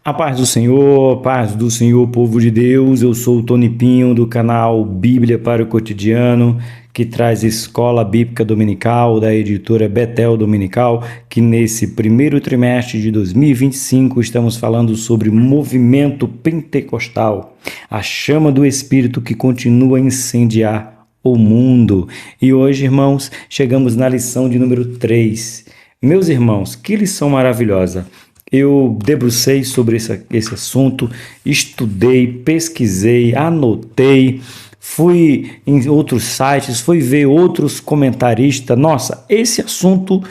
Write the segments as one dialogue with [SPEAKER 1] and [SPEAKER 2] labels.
[SPEAKER 1] Paz do Senhor, povo de Deus. Eu sou o Tony Pinho do canal Bíblia para o Cotidiano, que traz Escola Bíblica Dominical da editora Betel Dominical, que nesse primeiro trimestre de 2025 estamos falando sobre movimento pentecostal, a chama do Espírito que continua a incendiar o mundo. E hoje, irmãos, chegamos na lição de número 3. Meus irmãos, que lição maravilhosa! Eu debrucei sobre esse assunto, estudei, pesquisei, anotei, fui em outros sites, fui ver outros comentaristas. Nossa, esse assunto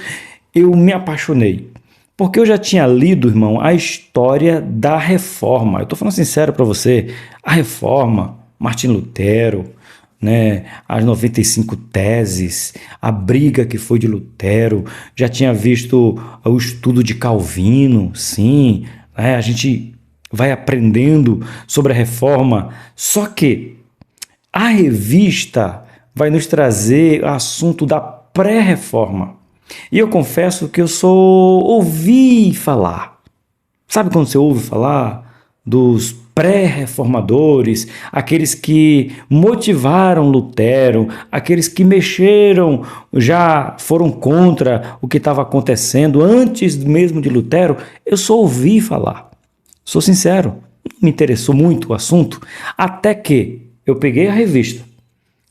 [SPEAKER 1] eu me apaixonei, porque eu já tinha lido, irmão, a história da Reforma. Eu estou falando sincero para você, a Reforma, Martim Lutero, né, as 95 teses, a briga que foi de Lutero, já tinha visto o estudo de Calvino, sim, né, a gente vai aprendendo sobre a reforma, só que a revista vai nos trazer o assunto da pré-reforma. E eu confesso que eu só ouvi falar. Sabe quando você ouve falar dos pré-reformadores, aqueles que motivaram Lutero, aqueles que mexeram, já foram contra o que estava acontecendo antes mesmo de Lutero? Eu só ouvi falar. Sou sincero, não me interessou muito o assunto, até que eu peguei a revista.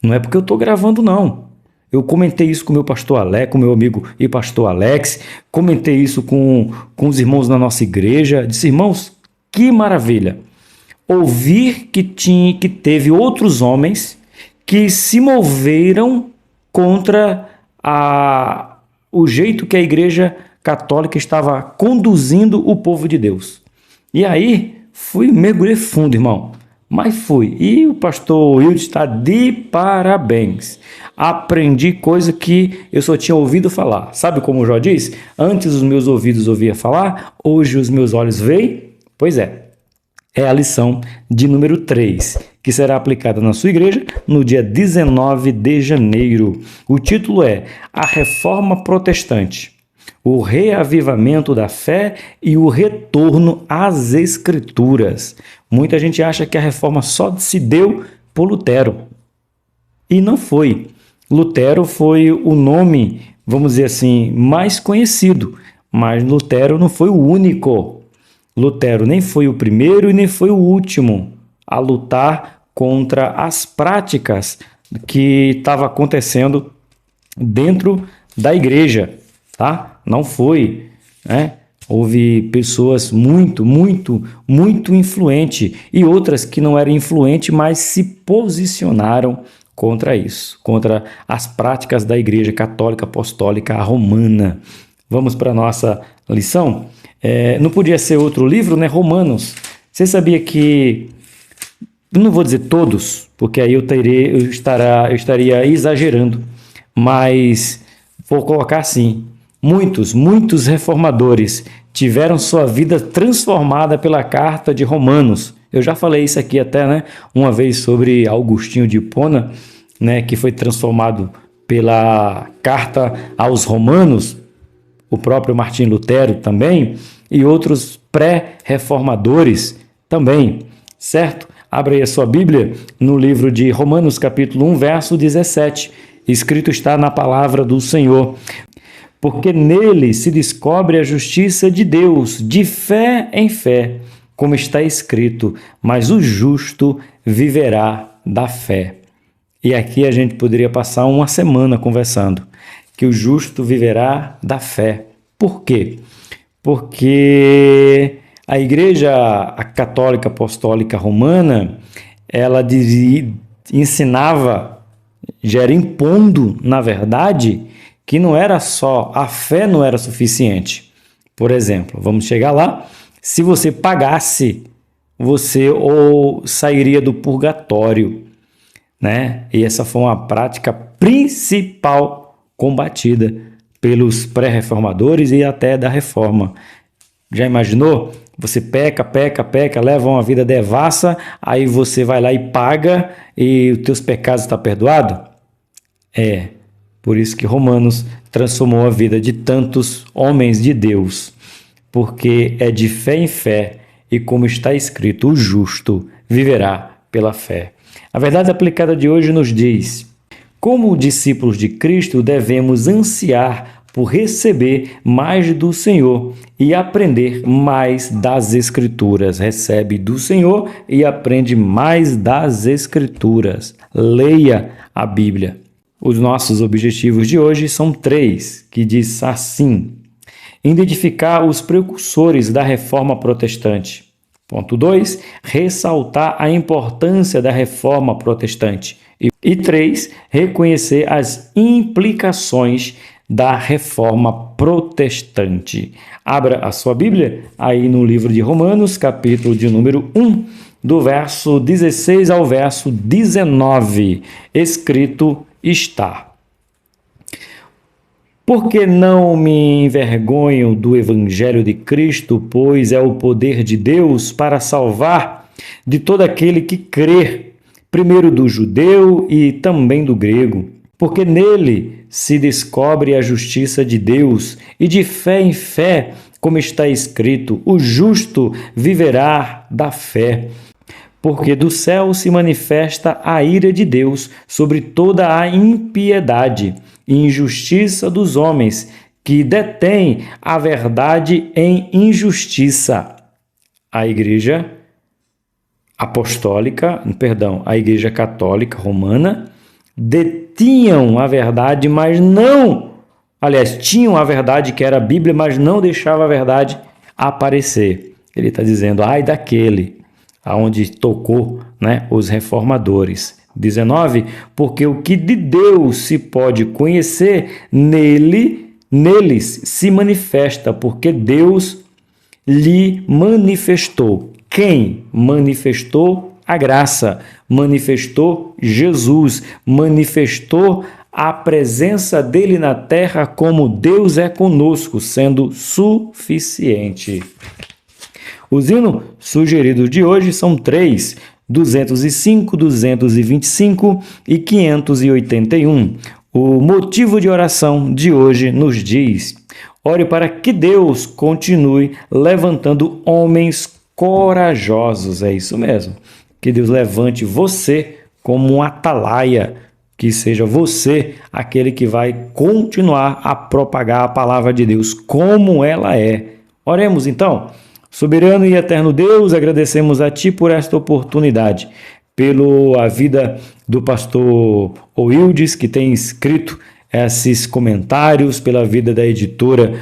[SPEAKER 1] Não é porque eu estou gravando, não. Eu comentei isso com o meu pastor Alex, com meu amigo e pastor Alex, comentei isso com os irmãos da nossa igreja, disse, irmãos, que maravilha! Ouvir que teve outros homens que se moveram contra o jeito que a Igreja Católica estava conduzindo o povo de Deus. E aí, mergulhei fundo, irmão. Mas fui. E o pastor Wilde está de parabéns. Aprendi coisa que eu só tinha ouvido falar. Sabe como o Jó diz? Antes os meus ouvidos ouviam falar, hoje os meus olhos veem. Pois é. É a lição de número 3, que será aplicada na sua igreja no dia 19 de janeiro. O título é A Reforma Protestante, o reavivamento da fé e o retorno às Escrituras. Muita gente acha que a reforma só se deu por Lutero. E não foi. Lutero foi o nome, vamos dizer assim, mais conhecido, mas Lutero não foi o único. Lutero nem foi o primeiro e nem foi o último a lutar contra as práticas que estavam acontecendo dentro da igreja, tá? Não foi, né? Houve pessoas muito influentes e outras que não eram influentes, mas se posicionaram contra isso, contra as práticas da Igreja Católica Apostólica Romana. Vamos para a nossa lição? Não podia ser outro livro, né? Romanos. Você sabia que, não vou dizer todos, porque aí eu estaria exagerando, mas vou colocar assim, muitos reformadores tiveram sua vida transformada pela carta de Romanos. Eu já falei isso aqui até, né? Uma vez sobre Augustinho de Hipona, né? Que foi transformado pela carta aos Romanos, o próprio Martim Lutero também, e outros pré-reformadores também, certo? Abre aí a sua Bíblia no livro de Romanos, capítulo 1, verso 17. Escrito está na palavra do Senhor. Porque nele se descobre a justiça de Deus, de fé em fé, como está escrito, mas o justo viverá da fé. E aqui a gente poderia passar uma semana conversando, que o justo viverá da fé. Por quê? Porque a Igreja Católica Apostólica Romana, ela ensinava, já era impondo, na verdade, que não era só, a fé não era suficiente. Por exemplo, vamos chegar lá, se você pagasse, você ou sairia do purgatório, né? E essa foi uma prática principal combatida pelos pré-reformadores e até da reforma. Já imaginou? Você peca, leva uma vida devassa, aí você vai lá e paga e os teus pecados estão perdoados? Por isso que Romanos transformou a vida de tantos homens de Deus, porque é de fé em fé E como está escrito, o justo viverá pela fé. A verdade aplicada de hoje nos diz: como discípulos de Cristo, devemos ansiar por receber mais do Senhor e aprender mais das Escrituras. Recebe do Senhor e aprende mais das Escrituras. Leia a Bíblia. Os nossos objetivos de hoje são 3, que diz assim: identificar os precursores da Reforma Protestante. Ponto 2, ressaltar a importância da Reforma Protestante. E 3, reconhecer as implicações da Reforma Protestante. Abra a sua Bíblia aí no livro de Romanos, capítulo de número 1, do verso 16 ao verso 19. Escrito está: porque não me envergonho do Evangelho de Cristo, pois é o poder de Deus para salvar de todo aquele que crê, primeiro do judeu e também do grego, porque nele se descobre a justiça de Deus, e de fé em fé, como está escrito, o justo viverá da fé. Porque do céu se manifesta a ira de Deus sobre toda a impiedade e injustiça dos homens, que detêm a verdade em injustiça. A Igreja a Igreja Católica Romana detinham a verdade, mas não, tinham a verdade que era a Bíblia, mas não deixava a verdade aparecer. Ele está dizendo, ai daquele aonde tocou, os reformadores. 19, porque o que de Deus se pode conhecer, neles se manifesta, porque Deus lhe manifestou. Quem manifestou a graça, manifestou Jesus, manifestou a presença dele na terra como Deus é conosco, sendo suficiente. Os hinos sugeridos de hoje são 3, 205, 225 e 581. O motivo de oração de hoje nos diz: ore para que Deus continue levantando homens corajosos. É isso mesmo. Que Deus levante você como um atalaia, que seja você aquele que vai continuar a propagar a palavra de Deus como ela é. Oremos então. Soberano e eterno Deus, agradecemos a Ti por esta oportunidade, pela vida do pastor Oildes, que tem escrito esses comentários, pela vida da editora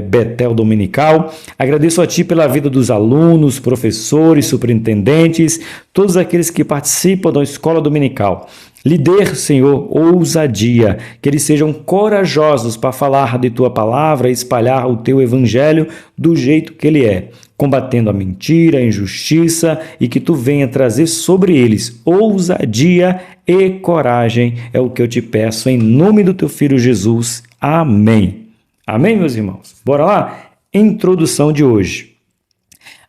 [SPEAKER 1] Betel Dominical. Agradeço a Ti pela vida dos alunos, professores, superintendentes, todos aqueles que participam da escola dominical. Lhe dê, Senhor, ousadia, que eles sejam corajosos para falar de Tua palavra e espalhar o Teu evangelho do jeito que ele é, combatendo a mentira, a injustiça, e que Tu venha trazer sobre eles ousadia e coragem. É o que eu te peço em nome do Teu Filho Jesus. Amém. Amém, meus irmãos? Bora lá? Introdução de hoje.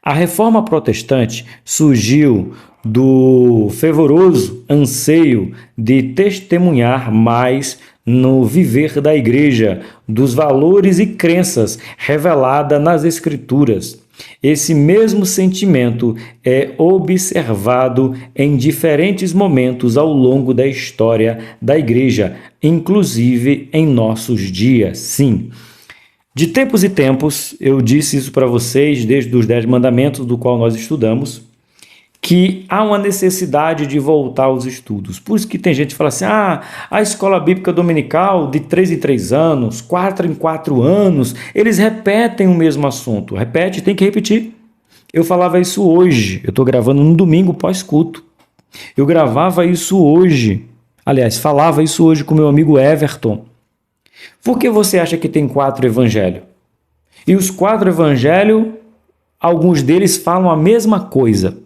[SPEAKER 1] A Reforma Protestante surgiu do fervoroso anseio de testemunhar mais no viver da Igreja, dos valores e crenças reveladas nas Escrituras. Esse mesmo sentimento é observado em diferentes momentos ao longo da história da Igreja, inclusive em nossos dias, sim. De tempos e tempos, eu disse isso para vocês desde os 10 mandamentos, do qual nós estudamos, que há uma necessidade de voltar aos estudos. Por isso que tem gente que fala assim, a escola bíblica dominical de 3 em 3 anos, 4 em 4 anos, eles repetem o mesmo assunto. Repete, tem que repetir. Eu falava isso hoje, eu estou gravando no domingo pós-culto. Eu gravava isso hoje, falava isso hoje com meu amigo Everton. Por que você acha que tem 4 evangelhos? E os 4 evangelhos, alguns deles falam a mesma coisa.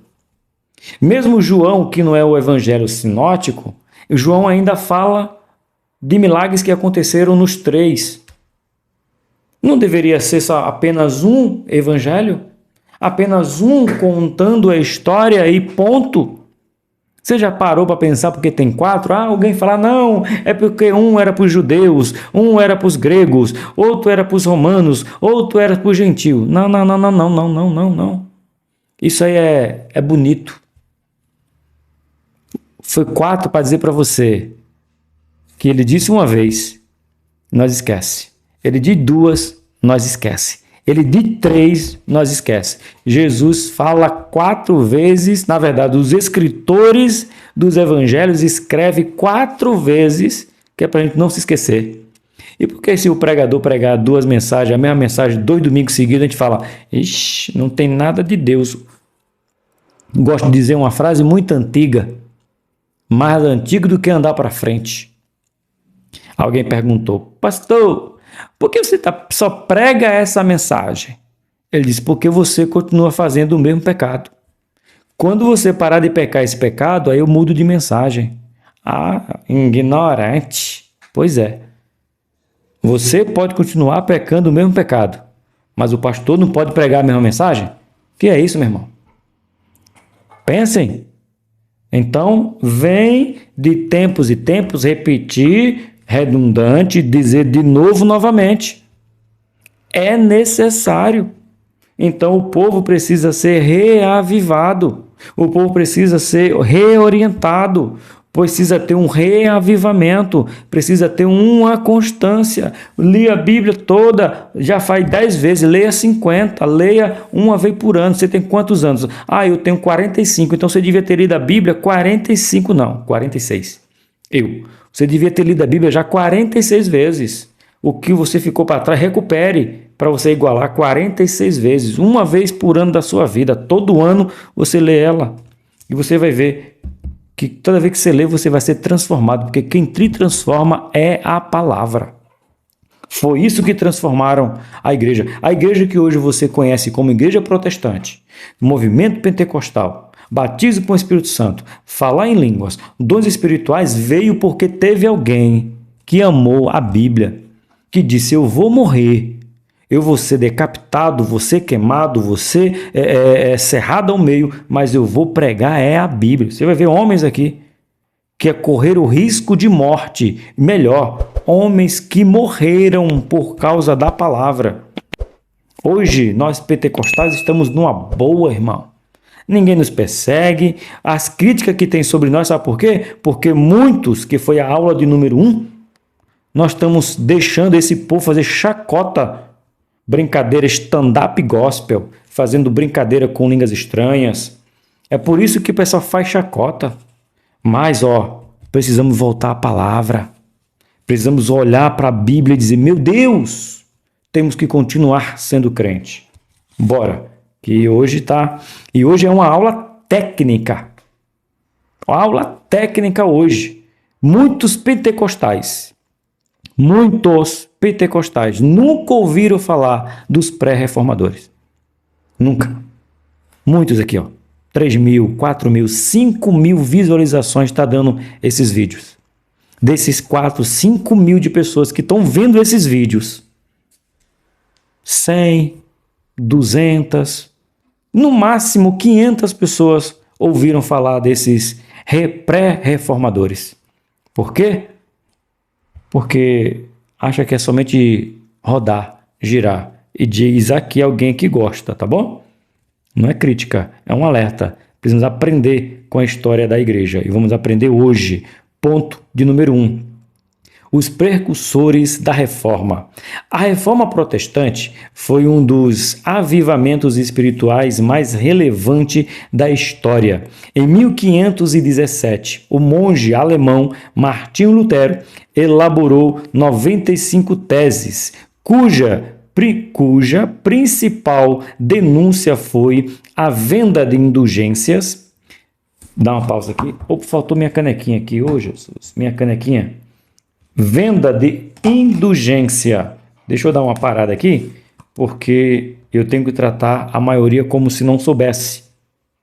[SPEAKER 1] Mesmo João, que não é o evangelho sinótico, João ainda fala de milagres que aconteceram nos 3. Não deveria ser só apenas um evangelho? Apenas um contando a história e ponto? Você já parou para pensar porque tem 4? Alguém fala, não, é porque um era para os judeus, um era para os gregos, outro era para os romanos, outro era para os gentios. Não. Isso aí é bonito. Foi 4 para dizer para você que ele disse uma vez, nós esquece. Ele de 2, nós esquece. Ele de 3, nós esquece. Jesus fala 4 vezes, na verdade, os escritores dos evangelhos escrevem 4 vezes, que é para a gente não se esquecer. E por que se o pregador pregar 2 mensagens, a mesma mensagem, 2 domingos seguidos, a gente fala, ixi, não tem nada de Deus. Gosto de dizer uma frase muito antiga, mais antiga do que andar para frente. Alguém perguntou, pastor, por que você só prega essa mensagem? Ele disse, porque você continua fazendo o mesmo pecado. Quando você parar de pecar esse pecado, aí eu mudo de mensagem. Ah, ignorante. Pois é. Você pode continuar pecando o mesmo pecado, mas o pastor não pode pregar a mesma mensagem? Que é isso, meu irmão? Pensem. Então, vem de tempos e tempos repetir, redundante, dizer de novo, novamente. É necessário. Então, o povo precisa ser reavivado. O povo precisa ser reorientado. Precisa ter um reavivamento. Precisa ter uma constância. Leia a Bíblia toda, já faz 10 vezes. Leia 50. Leia uma vez por ano. Você tem quantos anos? Ah, eu tenho 45. Então, você devia ter lido a Bíblia 45, não, 46. Você devia ter lido a Bíblia já 46 vezes. O que você ficou para trás, recupere para você igualar 46 vezes. Uma vez por ano da sua vida. Todo ano você lê ela. E você vai ver que toda vez que você lê, você vai ser transformado. Porque quem te transforma é a palavra. Foi isso que transformaram a igreja. A igreja que hoje você conhece como igreja protestante, movimento pentecostal, batismo com o Espírito Santo, falar em línguas, dons espirituais, veio porque teve alguém que amou a Bíblia, que disse, eu vou morrer, eu vou ser decapitado, vou ser queimado, vou ser cerrado ao meio, mas eu vou pregar a Bíblia. Você vai ver homens aqui que é correr o risco de morte, melhor, homens que morreram por causa da palavra. Hoje, nós pentecostais estamos numa boa, irmão. Ninguém nos persegue. As críticas que tem sobre nós, sabe por quê? Porque muitos, que foi a aula de número 1, nós estamos deixando esse povo fazer chacota, brincadeira, stand-up gospel, fazendo brincadeira com línguas estranhas. É por isso que o pessoal faz chacota. Mas, precisamos voltar à palavra. Precisamos olhar para a Bíblia e dizer, meu Deus, temos que continuar sendo crente. Bora, que hoje E hoje é uma aula técnica. Aula técnica hoje. Muitos pentecostais nunca ouviram falar dos pré-reformadores. Nunca. Muitos aqui, 3.000, 4.000, 5.000 visualizações está dando esses vídeos. Desses 4, 5.000 de pessoas que estão vendo esses vídeos, 100, 200, no máximo 500 pessoas ouviram falar desses pré-reformadores. Por quê? Porque acha que é somente rodar, girar. E diz aqui alguém que gosta, tá bom? Não é crítica, é um alerta. Precisamos aprender com a história da igreja. E vamos aprender hoje. Ponto de número 1. Os precursores da Reforma. A Reforma Protestante foi um dos avivamentos espirituais mais relevantes da história. Em 1517, o monge alemão Martinho Lutero elaborou 95 teses, cuja principal denúncia foi a venda de indulgências. Dá uma pausa aqui. Opa, faltou minha canequinha aqui hoje, Jesus. Minha canequinha. Venda de indulgência. Deixa eu dar uma parada aqui, porque eu tenho que tratar a maioria como se não soubesse.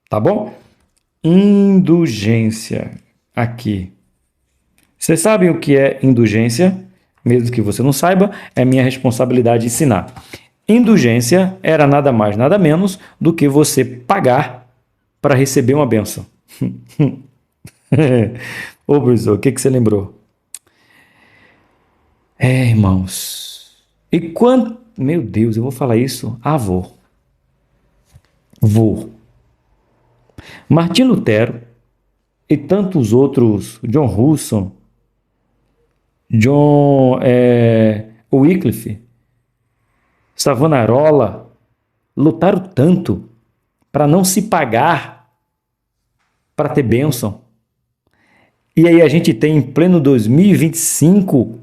[SPEAKER 1] Tá bom? Indulgência. Aqui. Vocês sabem o que é indulgência? Mesmo que você não saiba, é minha responsabilidade ensinar. Indulgência era nada mais, nada menos do que você pagar para receber uma bênção. Ô, professor, o que você lembrou? Irmãos. E quando... Meu Deus, eu vou falar isso? Vou. Martim Lutero e tantos outros, John Husson, John Wycliffe, Savonarola, lutaram tanto para não se pagar para ter bênção. E aí a gente tem em pleno 2025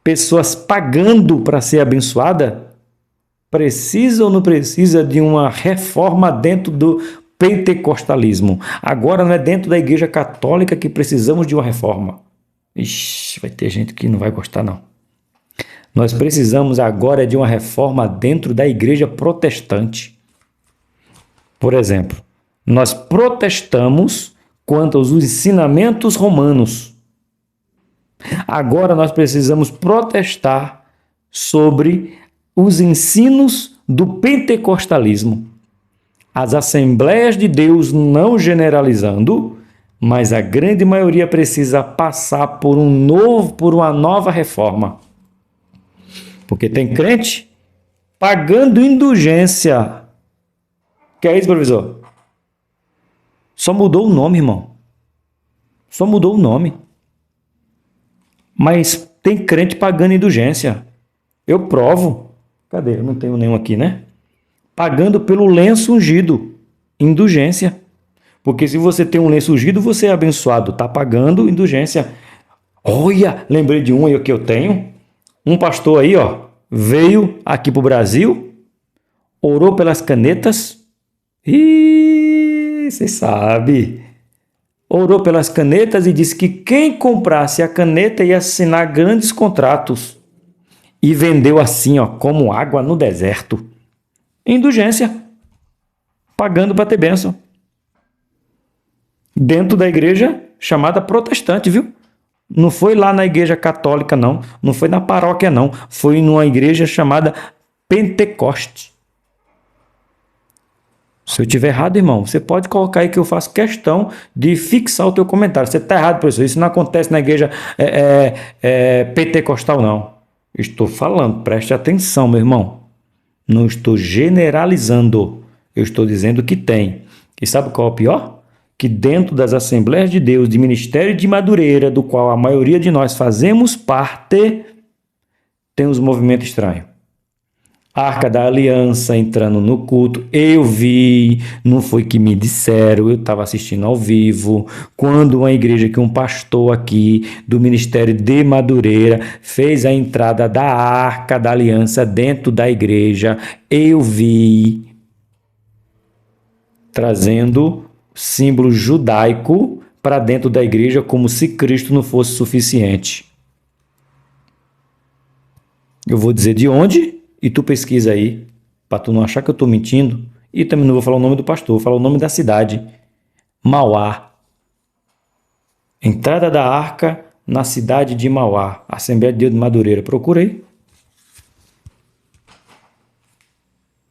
[SPEAKER 1] pessoas pagando para ser abençoada. Precisa ou não precisa de uma reforma dentro do pentecostalismo? Agora não é dentro da Igreja Católica que precisamos de uma reforma. Ixi, vai ter gente que não vai gostar, não. Nós precisamos agora de uma reforma dentro da Igreja Protestante. Por exemplo, nós protestamos quanto aos ensinamentos romanos. Agora nós precisamos protestar sobre os ensinos do pentecostalismo. As Assembleias de Deus, não generalizando, mas a grande maioria precisa passar por uma nova reforma. Porque tem crente pagando indulgência. Que é isso, professor? Só mudou o nome, irmão. Só mudou o nome. Mas tem crente pagando indulgência. Eu provo. Cadê? Eu não tenho nenhum aqui, né? Pagando pelo lenço ungido. Indulgência. Porque se você tem um lenço ungido, você é abençoado. Está pagando indulgência. Olha, lembrei de um aí que eu tenho. Um pastor aí, veio aqui para o Brasil, orou pelas canetas. E você sabe. Orou pelas canetas e disse que quem comprasse a caneta ia assinar grandes contratos. E vendeu assim, como água no deserto. Indulgência. Pagando para ter bênção. Dentro da igreja chamada protestante, viu? Não foi lá na igreja católica, não. Não foi na paróquia, não. Foi numa igreja chamada Pentecoste. Se eu estiver errado, irmão, você pode colocar aí que eu faço questão de fixar o teu comentário. Você está errado, professor. Isso não acontece na igreja pentecostal, não. Estou falando, preste atenção, meu irmão. Não estou generalizando. Eu estou dizendo que tem. E sabe qual é o pior? Que dentro das Assembleias de Deus, de Ministério de Madureira, do qual a maioria de nós fazemos parte, tem os movimentos estranhos. Arca da Aliança entrando no culto, eu vi, não foi que me disseram, eu estava assistindo ao vivo, quando uma igreja que um pastor aqui do Ministério de Madureira fez a entrada da Arca da Aliança dentro da igreja, eu vi, trazendo símbolo judaico para dentro da igreja como se Cristo não fosse suficiente. Eu vou dizer de onde e tu pesquisa aí, para tu não achar que eu estou mentindo, e também não vou falar o nome do pastor, vou falar o nome da cidade, Mauá. Entrada da arca na cidade de Mauá, Assembleia de Deus de Madureira, procura aí.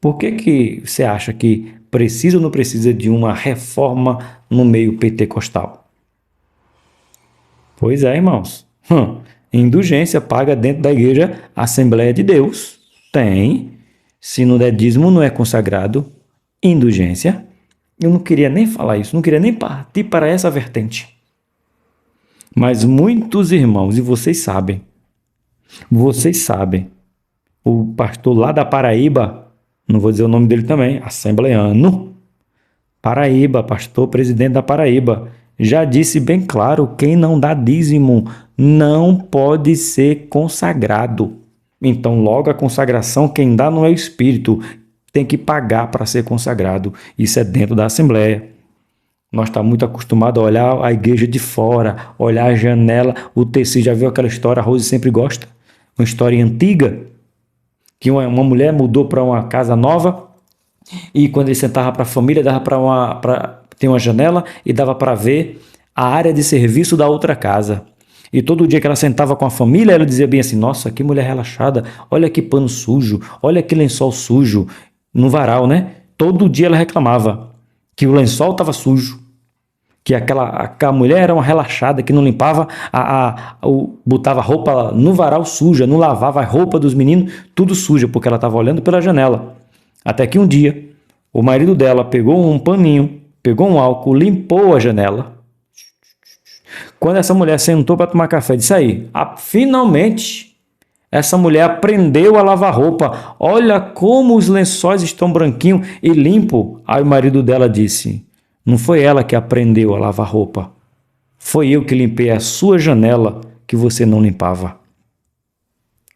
[SPEAKER 1] Por que você acha que precisa ou não precisa de uma reforma no meio pentecostal? Pois é, irmãos. Indulgência paga dentro da igreja Assembleia de Deus. Tem. Se no der dízimo não é consagrado, indulgência. Eu não queria nem falar isso, não queria nem partir para essa vertente. Mas muitos irmãos, e vocês sabem, o pastor lá da Paraíba, não vou dizer o nome dele também, assembleano, Paraíba, pastor presidente da Paraíba, já disse bem claro, quem não dá dízimo não pode ser consagrado. Então, logo a consagração, quem dá não é o Espírito, tem que pagar para ser consagrado. Isso é dentro da Assembleia. Nós estamos muito acostumados a olhar a igreja de fora, olhar a janela, o tecido. Já viu aquela história, a Rose sempre gosta? Uma história antiga, que uma mulher mudou para uma casa nova e quando ele sentava para a família, dava ter uma janela e dava para ver a área de serviço da outra casa. E todo dia que ela sentava com a família, ela dizia bem assim, nossa, que mulher relaxada, olha que pano sujo, olha que lençol sujo, no varal, né? Todo dia ela reclamava que o lençol estava sujo, que aquela mulher era uma relaxada, que não limpava, botava roupa no varal suja, não lavava a roupa dos meninos, tudo suja, porque ela estava olhando pela janela. Até que um dia, o marido dela pegou um paninho, pegou um álcool, limpou a janela. Quando essa mulher sentou para tomar café, disse aí, finalmente essa mulher aprendeu a lavar roupa. Olha como os lençóis estão branquinhos e limpos. Aí o marido dela disse, não foi ela que aprendeu a lavar roupa. Foi eu que limpei a sua janela que você não limpava.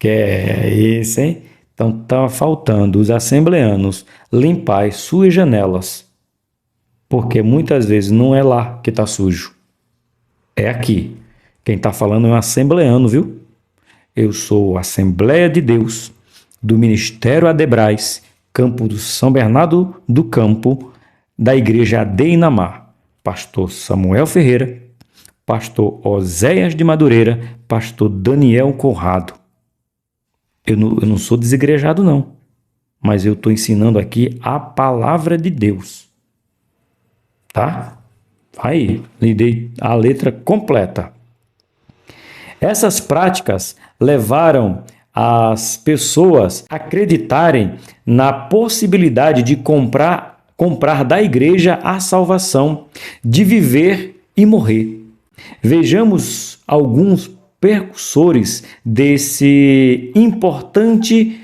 [SPEAKER 1] Que é isso, hein? Então está faltando os assembleanos limpar as suas janelas. Porque muitas vezes não é lá que está sujo. É aqui. Quem está falando é um assembleano, viu? Eu sou Assembleia de Deus, do Ministério Adebrais, campo do São Bernardo do Campo, da Igreja Adeinamar. Pastor Samuel Ferreira, pastor Oséias de Madureira, pastor Daniel Conrado. Eu não sou desigrejado, não, mas eu estou ensinando aqui a palavra de Deus. Tá? Aí, lhe dei a letra completa. Essas práticas levaram as pessoas a acreditarem na possibilidade de comprar da igreja a salvação, de viver e morrer. Vejamos alguns precursores desse importante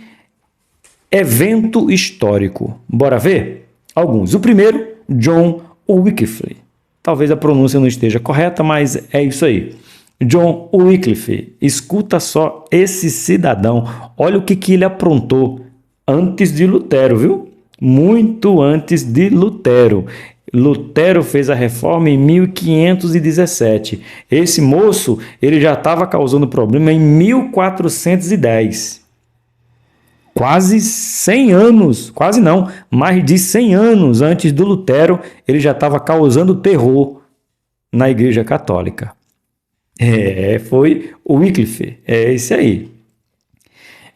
[SPEAKER 1] evento histórico. Bora ver? Alguns. O primeiro, John Wycliffe. Talvez a pronúncia não esteja correta, mas é isso aí. John Wycliffe, escuta só esse cidadão, olha o que ele aprontou antes de Lutero, viu? Muito antes de Lutero. Lutero fez a reforma em 1517. Esse moço, ele já estava causando problema em 1410. Quase 100 anos, quase não, mais de 100 anos antes do Lutero, ele já estava causando terror na Igreja Católica. Foi o Wycliffe, é esse aí.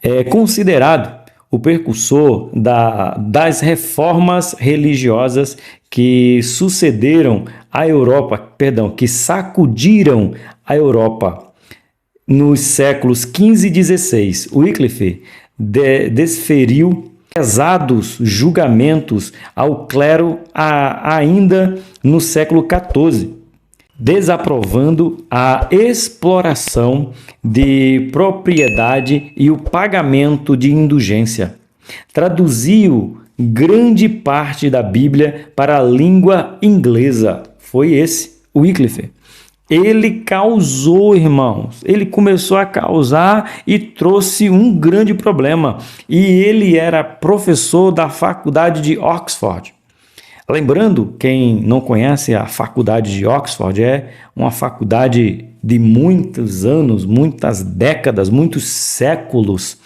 [SPEAKER 1] É considerado o precursor das reformas religiosas que sucederam a Europa, que sacudiram a Europa nos séculos XV e XVI. Wycliffe desferiu pesados julgamentos ao clero ainda no século XIV, desaprovando a exploração de propriedade e o pagamento de indulgência. Traduziu grande parte da Bíblia para a língua inglesa. Foi esse, Wycliffe. Ele causou, irmãos, ele começou a causar e trouxe um grande problema. E ele era professor da faculdade de Oxford. Lembrando, quem não conhece a faculdade de Oxford, é uma faculdade de muitos anos, muitas décadas, muitos séculos.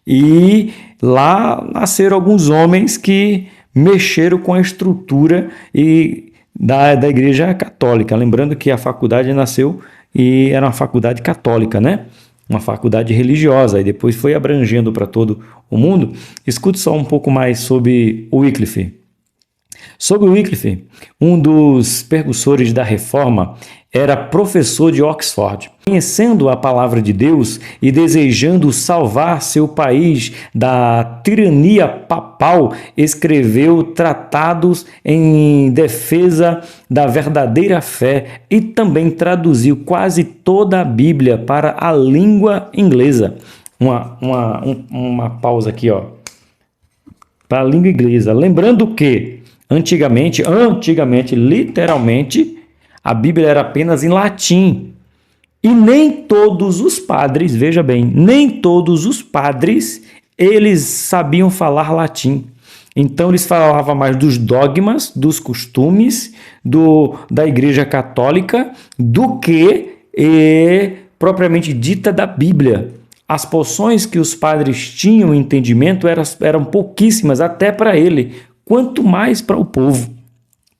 [SPEAKER 1] E lá nasceram alguns homens que mexeram com a estrutura da Igreja Católica. Lembrando que a faculdade nasceu e era uma faculdade católica, né? Uma faculdade religiosa, e depois foi abrangendo para todo o mundo. Escute só um pouco mais sobre o Wycliffe. Sobre Wycliffe, um dos precursores da reforma, era professor de Oxford. Conhecendo a palavra de Deus e desejando salvar seu país da tirania papal, escreveu tratados em defesa da verdadeira fé e também traduziu quase toda a Bíblia para a língua inglesa. Uma pausa aqui, ó. Para a língua inglesa. Lembrando que Antigamente, literalmente, a Bíblia era apenas em latim. E nem todos os padres, veja bem, nem todos os padres, eles sabiam falar latim. Então, eles falavam mais dos dogmas, dos costumes da Igreja Católica, do que propriamente dita da Bíblia. As porções que os padres tinham entendimento eram pouquíssimas, até para ele, quanto mais para o povo.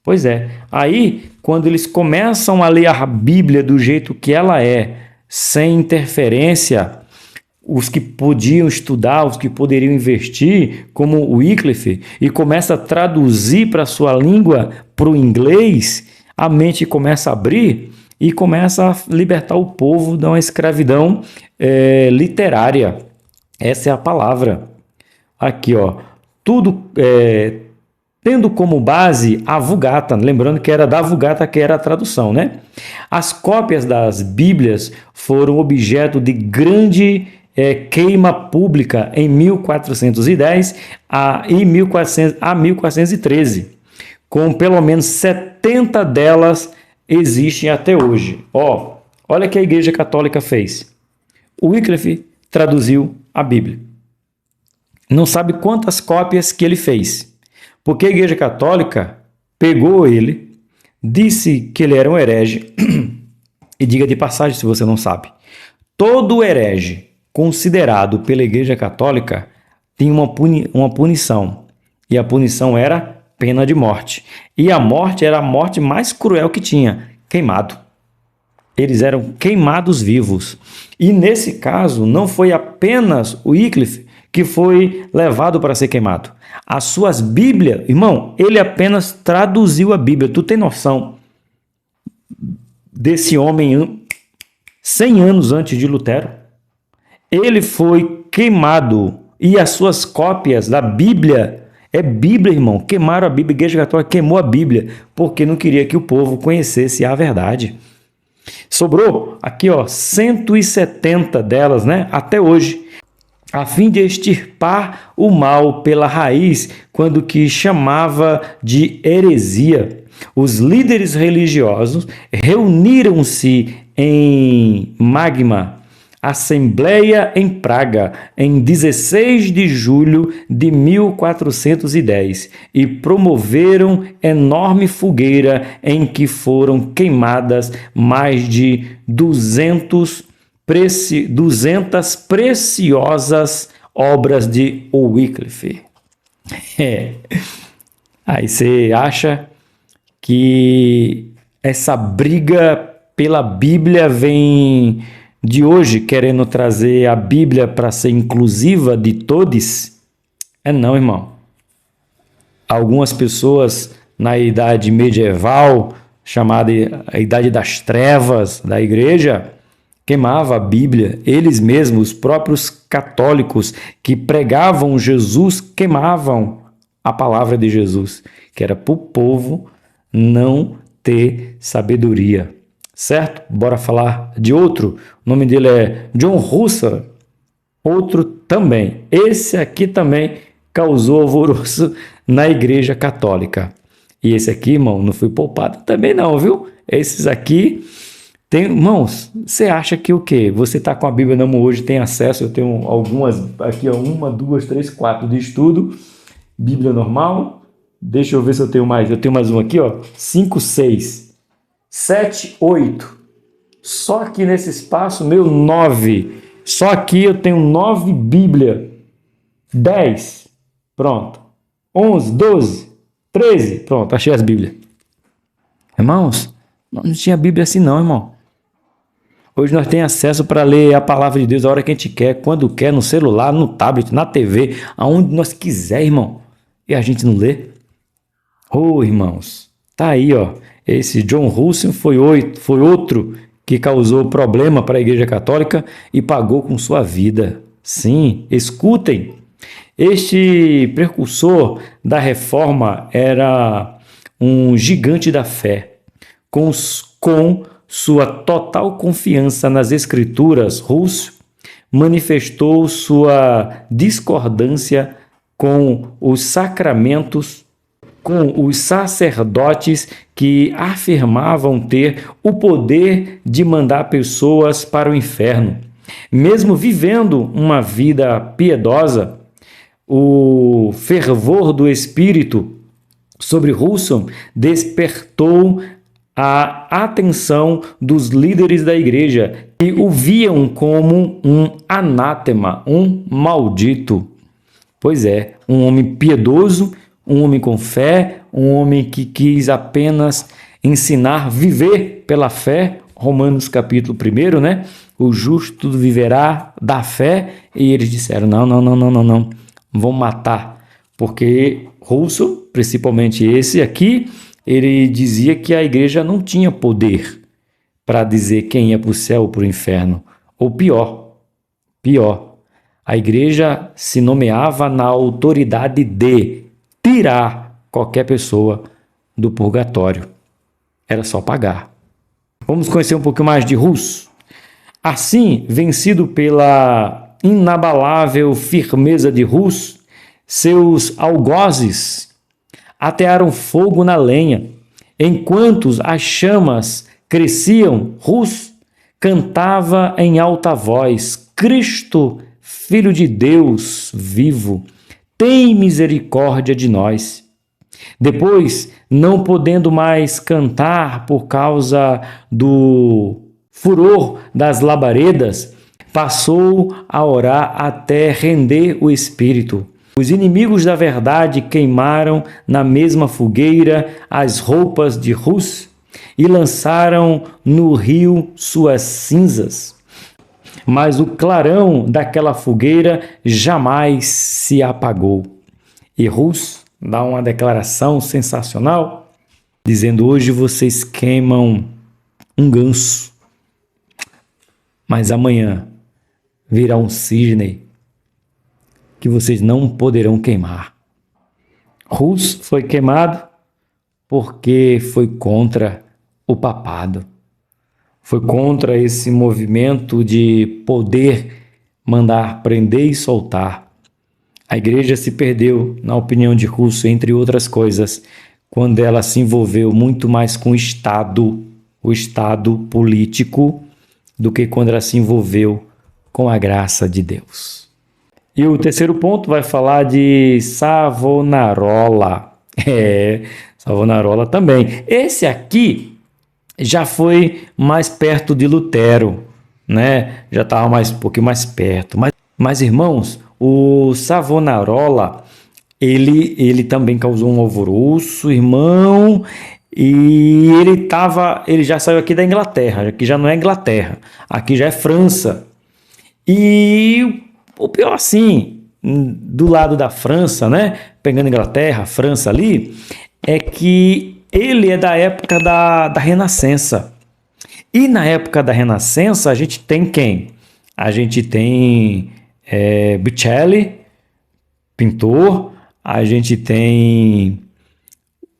[SPEAKER 1] Pois é, aí quando eles começam a ler a Bíblia do jeito que ela é, sem interferência, os que podiam estudar, os que poderiam investir, como o Wycliffe, e começa a traduzir para a sua língua, para o inglês, a mente começa a abrir e começa a libertar o povo de uma escravidão literária. Essa é a palavra. Aqui, ó, tudo tendo como base a Vulgata, lembrando que era da Vulgata que era a tradução, né? As cópias das Bíblias foram objeto de grande queima pública em 1410 a 1413, com pelo menos 70 delas existem até hoje. Olha o que a Igreja Católica fez. O Wycliffe traduziu a Bíblia. Não sabe quantas cópias que ele fez, porque a Igreja Católica pegou ele, disse que ele era um herege, e diga de passagem se você não sabe, todo herege considerado pela Igreja Católica tinha uma punição, e a punição era pena de morte. E a morte era a morte mais cruel que tinha, queimado. Eles eram queimados vivos. E nesse caso, não foi apenas o Wycliffe que foi levado para ser queimado. As suas Bíblias, irmão, ele apenas traduziu a Bíblia. Tu tem noção desse homem 100 anos antes de Lutero? Ele foi queimado e as suas cópias da Bíblia, Bíblia, irmão, queimaram a Bíblia, a Igreja Católica queimou a Bíblia, porque não queria que o povo conhecesse a verdade. Sobrou aqui, 170 delas, né, até hoje, a fim de extirpar o mal pela raiz, quando que chamava de heresia. Os líderes religiosos reuniram-se em Magma, Assembleia em Praga, em 16 de julho de 1410 e promoveram enorme fogueira em que foram queimadas mais de 200 preciosas obras de Wycliffe. Aí você acha que essa briga pela Bíblia vem de hoje, querendo trazer a Bíblia para ser inclusiva de todos? Não, irmão. Algumas pessoas na idade medieval, chamada a Idade das Trevas da Igreja, queimavam a Bíblia. Eles mesmos, os próprios católicos que pregavam Jesus, queimavam a palavra de Jesus, que era para o povo não ter sabedoria. Certo? Bora falar de outro. O nome dele é John Russell. Outro também. Esse aqui também causou alvoroço na Igreja Católica. E esse aqui, irmão, não foi poupado também não, viu? Esses aqui tem, irmãos, você acha que o quê? Você está com a Bíblia na mão hoje, tem acesso, eu tenho algumas aqui, 1, 2, 3, 4 de estudo, Bíblia normal. Deixa eu ver se eu tenho mais. Eu tenho mais um aqui, 5, 6. 7, 8. Só aqui nesse espaço, 9. Só aqui eu tenho 9 Bíblia. 10. Pronto. 11, 12, 13. Pronto, achei as Bíblias. Irmãos, não tinha Bíblia assim não, irmão. Hoje nós temos acesso para ler a palavra de Deus a hora que a gente quer, quando quer, no celular, no tablet, na TV, aonde nós quiser, irmão. E a gente não lê. Irmãos, tá aí, esse John Russell foi outro que causou problema para a Igreja Católica e pagou com sua vida. Sim, escutem. Este precursor da reforma era um gigante da fé. Com sua total confiança nas Escrituras, Russell manifestou sua discordância com os sacramentos, com os sacerdotes que afirmavam ter o poder de mandar pessoas para o inferno. Mesmo vivendo uma vida piedosa, o fervor do Espírito sobre Russell despertou a atenção dos líderes da igreja, que o viam como um anátema, um maldito. Pois é, um homem piedoso, um homem com fé, um homem que quis apenas ensinar, viver pela fé. Romanos capítulo 1, né? O justo viverá da fé. E eles disseram, não, vão matar. Porque Russell, principalmente esse aqui, ele dizia que a igreja não tinha poder para dizer quem ia para o céu ou para o inferno. Ou pior, a igreja se nomeava na autoridade de tirar qualquer pessoa do purgatório. Era só pagar. Vamos conhecer um pouquinho mais de Rus. Assim, vencido pela inabalável firmeza de Rus, seus algozes atearam fogo na lenha. Enquanto as chamas cresciam, Rus cantava em alta voz: Cristo, Filho de Deus vivo, tem misericórdia de nós. Depois, não podendo mais cantar por causa do furor das labaredas, passou a orar até render o espírito. Os inimigos da verdade queimaram na mesma fogueira as roupas de Rus e lançaram no rio suas cinzas. Mas o clarão daquela fogueira jamais se apagou. E Rus dá uma declaração sensacional, dizendo: hoje vocês queimam um ganso, mas amanhã virá um cisne que vocês não poderão queimar. Rus foi queimado porque foi contra o papado. Foi contra esse movimento de poder mandar prender e soltar. A igreja se perdeu, na opinião de Rus, entre outras coisas, quando ela se envolveu muito mais com o Estado político, do que quando ela se envolveu com a graça de Deus. E o terceiro ponto vai falar de Savonarola. Savonarola também. Esse aqui já foi mais perto de Lutero, né? Já estava um pouquinho mais perto. Mas, irmãos, o Savonarola, ele também causou um alvoroço, irmão, e ele já saiu aqui da Inglaterra, aqui já não é Inglaterra, aqui já é França. E o pior assim, do lado da França, né? Pegando Inglaterra, França ali, é que ele é da época da Renascença. E na época da Renascença, a gente tem quem? A gente tem Botticelli, pintor, a gente tem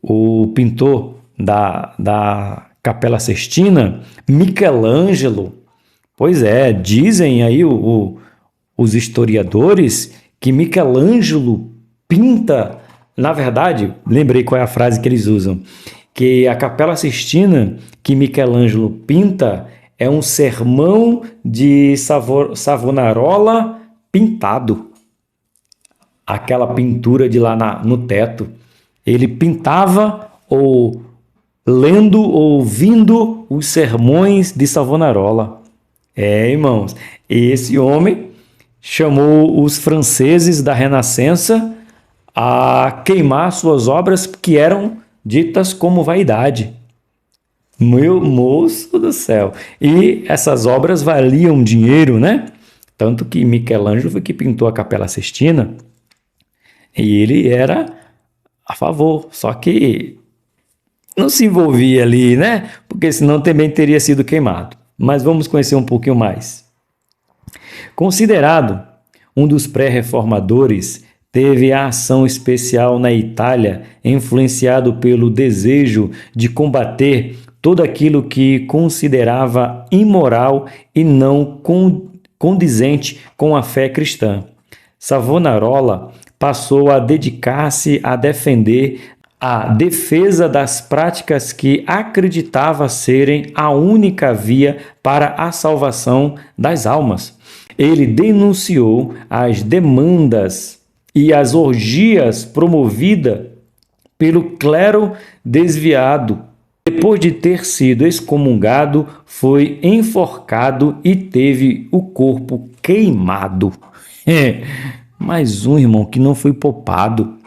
[SPEAKER 1] o pintor da Capela Sistina, Michelangelo. Pois é, dizem aí os historiadores que Michelangelo pinta, na verdade, lembrei qual é a frase que eles usam, que a Capela Sistina que Michelangelo pinta é um sermão de Savonarola pintado. Aquela pintura de lá no teto. Ele pintava ou lendo, ouvindo os sermões de Savonarola. Irmãos, esse homem chamou os franceses da Renascença a queimar suas obras que eram ditas como vaidade. Meu moço do céu! E essas obras valiam dinheiro, né? Tanto que Michelangelo foi que pintou a Capela Sistina e ele era a favor, só que não se envolvia ali, né? Porque senão também teria sido queimado. Mas vamos conhecer um pouquinho mais. Considerado um dos pré-reformadores, teve a ação especial na Itália, influenciado pelo desejo de combater tudo aquilo que considerava imoral e não condizente com a fé cristã. Savonarola passou a dedicar-se a defender a defesa das práticas que acreditava serem a única via para a salvação das almas. Ele denunciou as demandas e as orgias promovidas pelo clero desviado. Depois de ter sido excomungado, foi enforcado e teve o corpo queimado. Mais um, irmão, que não foi poupado.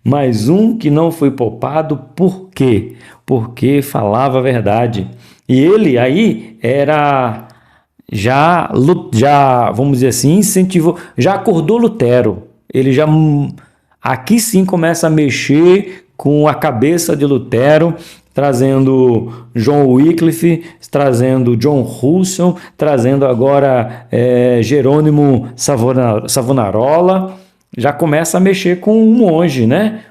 [SPEAKER 1] Mais um que não foi poupado, por quê? Porque falava a verdade. E ele aí era, já vamos dizer assim, incentivou, já acordou Lutero. Ele já, aqui sim, começa a mexer com a cabeça de Lutero, trazendo John Wycliffe, trazendo John Russell, trazendo agora Jerônimo Savonarola. Já começa a mexer com um monge, né?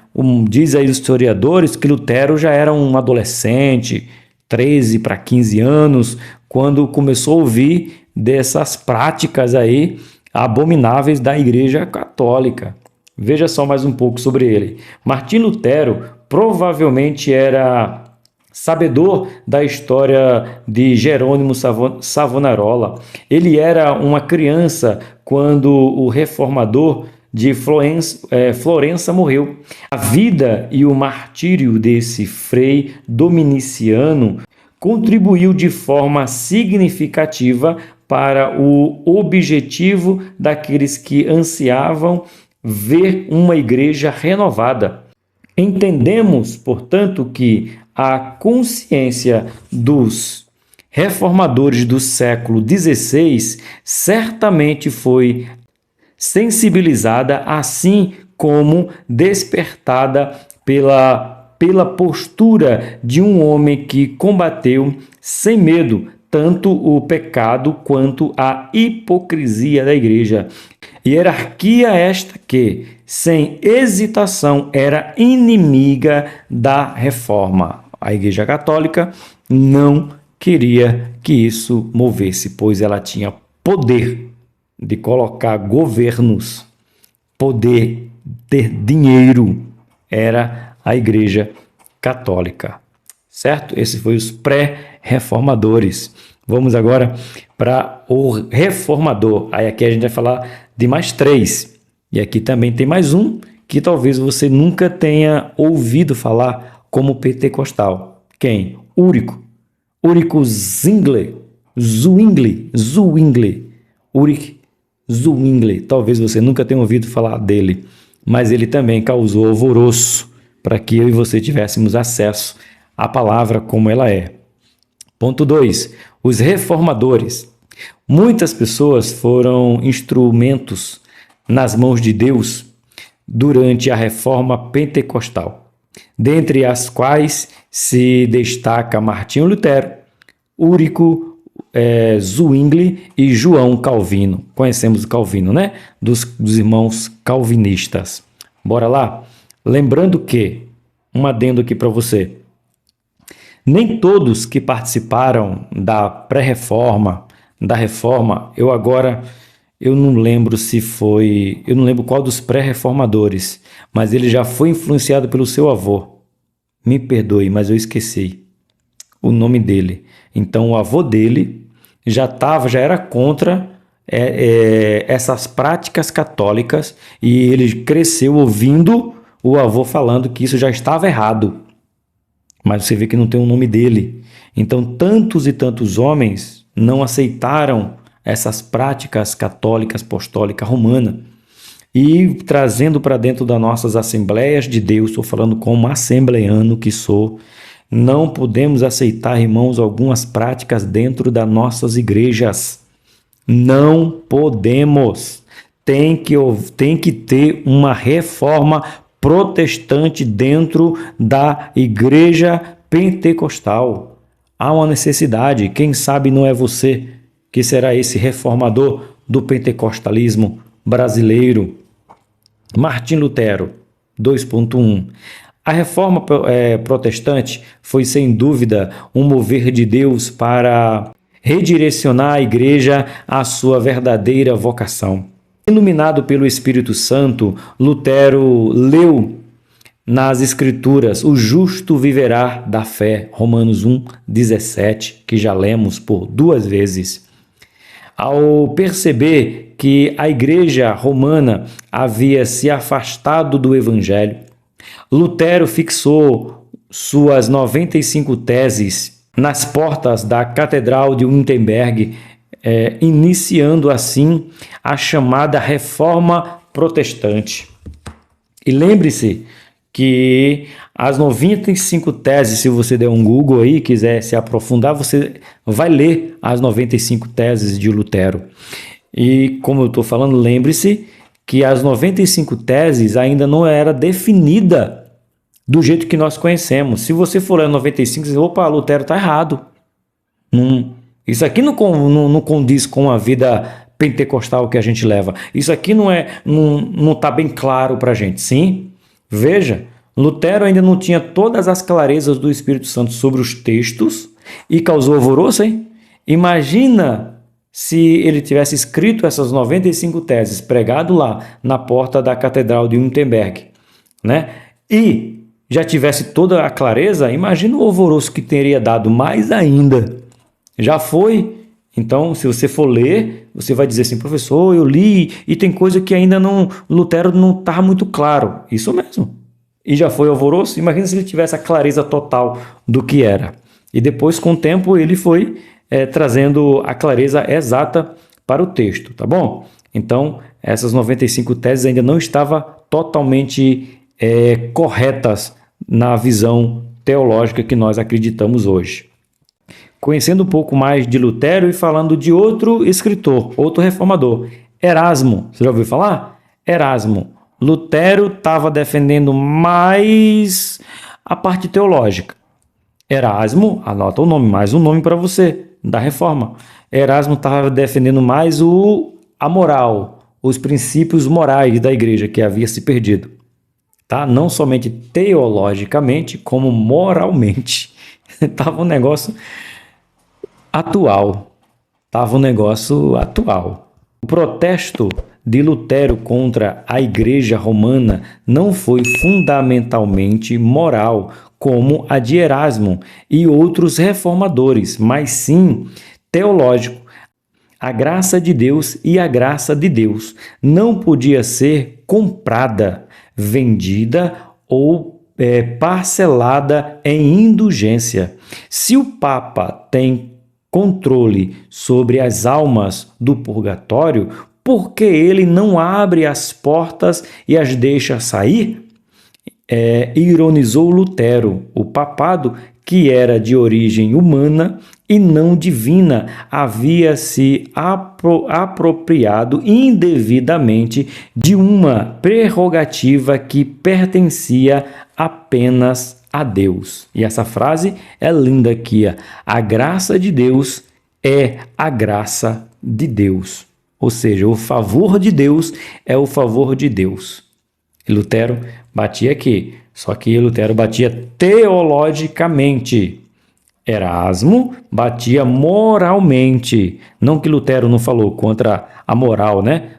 [SPEAKER 1] Diz aí os historiadores que Lutero já era um adolescente, 13 para 15 anos, quando começou a ouvir dessas práticas aí abomináveis da Igreja Católica. Veja só mais um pouco sobre ele. Martim Lutero provavelmente era sabedor da história de Jerônimo Savonarola. Ele era uma criança quando o reformador de Florença morreu. A vida e o martírio desse frei dominiciano contribuiu de forma significativa para o objetivo daqueles que ansiavam ver uma igreja renovada. Entendemos, portanto, que a consciência dos reformadores do século XVI certamente foi sensibilizada, assim como despertada pela postura de um homem que combateu sem medo tanto o pecado quanto a hipocrisia da igreja. Hierarquia esta que, sem hesitação, era inimiga da reforma. A Igreja Católica não queria que isso movesse, pois ela tinha poder de colocar governos, poder ter dinheiro, era a Igreja Católica, certo? Esses foram os pré-reformadores. Vamos agora para o reformador. Aí aqui a gente vai falar de mais 3. E aqui também tem mais um que talvez você nunca tenha ouvido falar como pentecostal. Quem? Ulrico Zwingli. Ulrich Zwingli. Talvez você nunca tenha ouvido falar dele, mas ele também causou alvoroço para que eu e você tivéssemos acesso à palavra como ela é. Ponto 2. Os reformadores. Muitas pessoas foram instrumentos nas mãos de Deus durante a reforma pentecostal, dentre as quais se destaca Martinho Lutero, Ulrico Zwingli e João Calvino. Conhecemos o Calvino, né? Dos irmãos calvinistas. Bora lá? Lembrando que, um adendo aqui para você, nem todos que participaram da pré-reforma, da reforma, eu não lembro se foi, eu não lembro qual dos pré-reformadores, mas ele já foi influenciado pelo seu avô. Me perdoe, mas eu esqueci o nome dele. Então o avô dele já era contra essas práticas católicas e ele cresceu ouvindo o avô falando que isso já estava errado. Mas você vê que não tem o nome dele. Então, tantos e tantos homens não aceitaram essas práticas católicas, apostólica, romana. E trazendo para dentro das nossas assembleias de Deus, estou falando como assembleiano que sou, não podemos aceitar, irmãos, algumas práticas dentro das nossas igrejas. Não podemos. Tem que ter uma reforma protestante dentro da igreja pentecostal. Há uma necessidade, quem sabe não é você que será esse reformador do pentecostalismo brasileiro. Martim Lutero, 2.1. A reforma protestante foi sem dúvida um mover de Deus para redirecionar a igreja à sua verdadeira vocação. Iluminado pelo Espírito Santo, Lutero leu nas Escrituras: o justo viverá da fé, Romanos 1:17, que já lemos por 2 vezes. Ao perceber que a igreja romana havia se afastado do Evangelho, Lutero fixou suas 95 teses nas portas da Catedral de Wittenberg, iniciando assim a chamada Reforma Protestante. E lembre-se que as 95 teses, se você der um Google aí e quiser se aprofundar, você vai ler as 95 teses de Lutero. E como eu estou falando, lembre-se que as 95 teses ainda não era definida do jeito que nós conhecemos. Se você for ler 95, você diz, opa, Lutero está errado. Isso aqui não condiz com a vida pentecostal que a gente leva. Isso aqui não está bem claro para a gente. Sim, veja, Lutero ainda não tinha todas as clarezas do Espírito Santo sobre os textos e causou alvoroço, hein? Imagina se ele tivesse escrito essas 95 teses, pregado lá na porta da Catedral de Wittenberg, né? E já tivesse toda a clareza, imagina o alvoroço que teria dado mais ainda. Já foi. Então, se você for ler, você vai dizer assim, professor, eu li e tem coisa que ainda não, Lutero não está muito claro. Isso mesmo. E já foi alvoroço. Imagina se ele tivesse a clareza total do que era. E depois, com o tempo, ele foi trazendo a clareza exata para o texto, tá bom? Então, essas 95 teses ainda não estavam totalmente corretas na visão teológica que nós acreditamos hoje. Conhecendo um pouco mais de Lutero e falando de outro escritor, outro reformador, Erasmo. Você já ouviu falar? Erasmo. Lutero estava defendendo mais a parte teológica. Erasmo, anota o nome, mais um nome para você, da reforma. Erasmo estava defendendo mais a moral, os princípios morais da igreja que havia se perdido. Tá? Não somente teologicamente, como moralmente. Estava um negócio atual. O protesto de Lutero contra a Igreja Romana não foi fundamentalmente moral, como a de Erasmo e outros reformadores, mas sim teológico. A graça de Deus e a graça de Deus não podia ser comprada, vendida ou parcelada em indulgência. Se o Papa tem controle sobre as almas do purgatório, por que ele não abre as portas e as deixa sair? Ironizou Lutero. O papado, que era de origem humana e não divina, havia se apropriado indevidamente de uma prerrogativa que pertencia apenas a Deus. E essa frase é linda aqui. A graça de Deus é a graça de Deus. Ou seja, o favor de Deus é o favor de Deus. E Lutero batia aqui, só que Lutero batia teologicamente. Erasmo batia moralmente. Não que Lutero não falou contra a moral, né,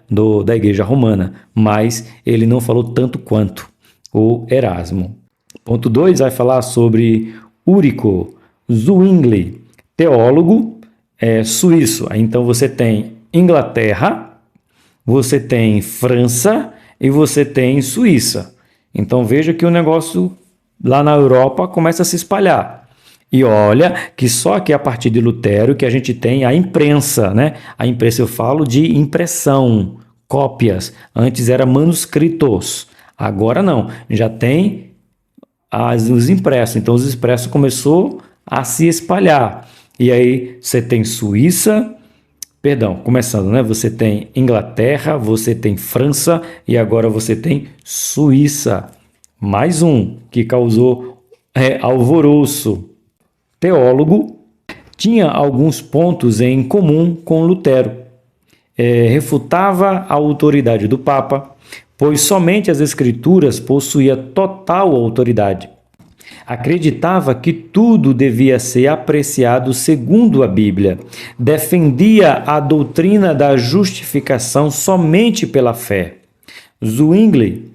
[SPEAKER 1] da Igreja Romana, mas ele não falou tanto quanto o Erasmo. Ponto 2 vai falar sobre Ulrico Zwingli, teólogo suíço. Então você tem Inglaterra, você tem França e você tem Suíça. Então veja que o negócio lá na Europa começa a se espalhar. E olha que só que a partir de Lutero que a gente tem a imprensa, né? A imprensa, eu falo de impressão, cópias. Antes era manuscritos, agora não. Já tem os impressos. Então os impressos começou a se espalhar. E aí você tem Suíça, começando, né? Você tem Inglaterra, você tem França e agora você tem Suíça. Mais um que causou alvoroço. Teólogo, tinha alguns pontos em comum com Lutero. Refutava a autoridade do Papa, pois somente as Escrituras possuíam total autoridade. Acreditava que tudo devia ser apreciado segundo a Bíblia. Defendia a doutrina da justificação somente pela fé. Zwingli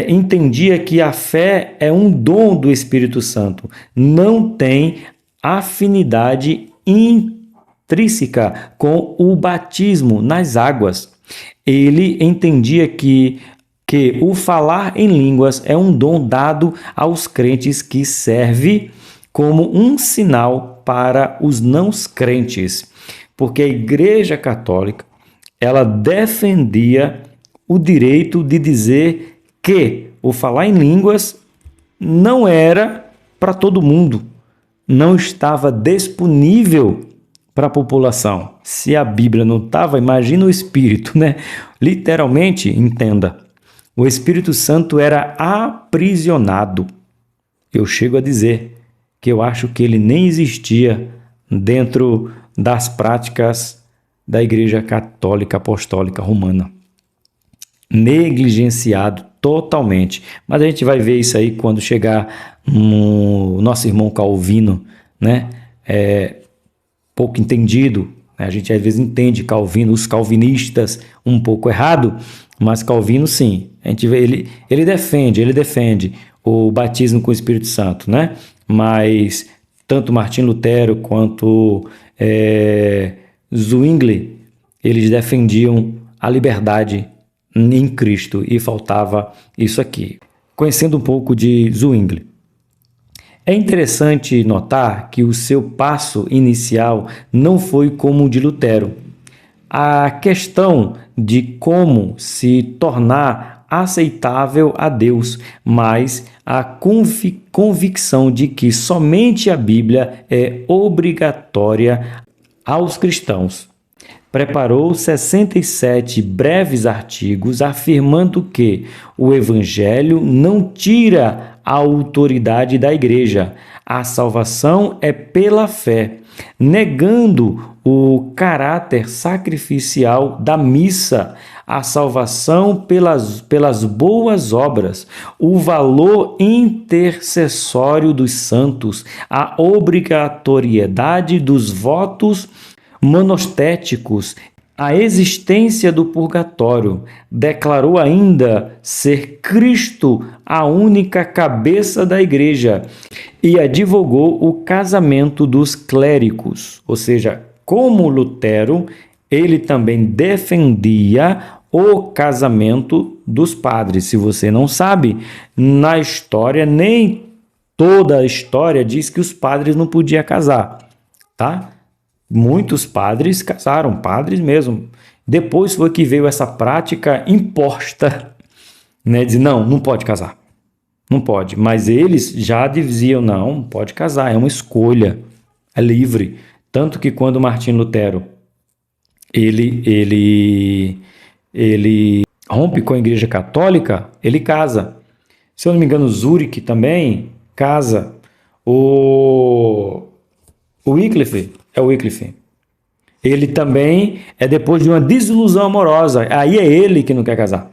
[SPEAKER 1] entendia que a fé é um dom do Espírito Santo, não tem afinidade intrínseca com o batismo nas águas. Ele entendia que o falar em línguas é um dom dado aos crentes que serve como um sinal para os não crentes, porque a Igreja Católica ela defendia o direito de dizer que o falar em línguas não era para todo mundo, não estava disponível para a população. Se a Bíblia não estava, imagina o Espírito, né? Literalmente, entenda, o Espírito Santo era aprisionado. Eu chego a dizer que eu acho que ele nem existia dentro das práticas da Igreja Católica Apostólica Romana. Negligenciado totalmente. Mas a gente vai ver isso aí quando chegar no nosso irmão Calvino, né? Pouco entendido, né? A gente às vezes entende Calvino, os calvinistas um pouco errado, mas Calvino sim, a gente vê ele defende o batismo com o Espírito Santo, né? Mas tanto Martim Lutero quanto Zwingli, eles defendiam a liberdade em Cristo e faltava isso aqui. Conhecendo um pouco de Zwingli, é interessante notar que o seu passo inicial não foi como o de Lutero. A questão de como se tornar aceitável a Deus, mas a convicção de que somente a Bíblia é obrigatória aos cristãos. Preparou 67 breves artigos afirmando que o Evangelho não tira a autoridade da Igreja. A salvação é pela fé, negando o caráter sacrificial da missa, a salvação pelas boas obras, o valor intercessório dos santos, a obrigatoriedade dos votos monostéticos, a existência do purgatório. Declarou ainda ser Cristo a única cabeça da Igreja e advogou o casamento dos clérigos. Ou seja, como Lutero, ele também defendia o casamento dos padres. Se você não sabe, na história, nem toda a história diz que os padres não podiam casar, tá? Muitos padres casaram, padres mesmo. Depois foi que veio essa prática imposta, né? De não pode casar, não pode. Mas eles já diziam, não, pode casar, é uma escolha, é livre. Tanto que quando Martim Lutero, ele rompe com a Igreja Católica, ele casa. Se eu não me engano, Zurich também casa. O Wycliffe, ele também é depois de uma desilusão amorosa. Aí é ele que não quer casar,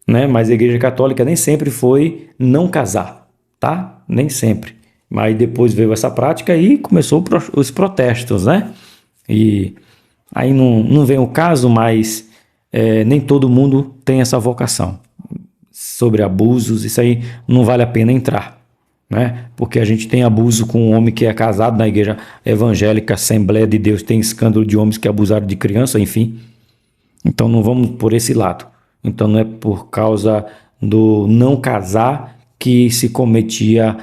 [SPEAKER 1] né? Mas a Igreja Católica nem sempre foi não casar, tá? Nem sempre. Mas depois veio essa prática e começou os protestos, né? E aí não vem o caso, mas nem todo mundo tem essa vocação. Sobre abusos, isso aí não vale a pena entrar, né? Porque a gente tem abuso com um homem que é casado na igreja evangélica, Assembleia de Deus, tem escândalo de homens que abusaram de criança, enfim. Então não vamos por esse lado. Então não é por causa do não casar que se cometia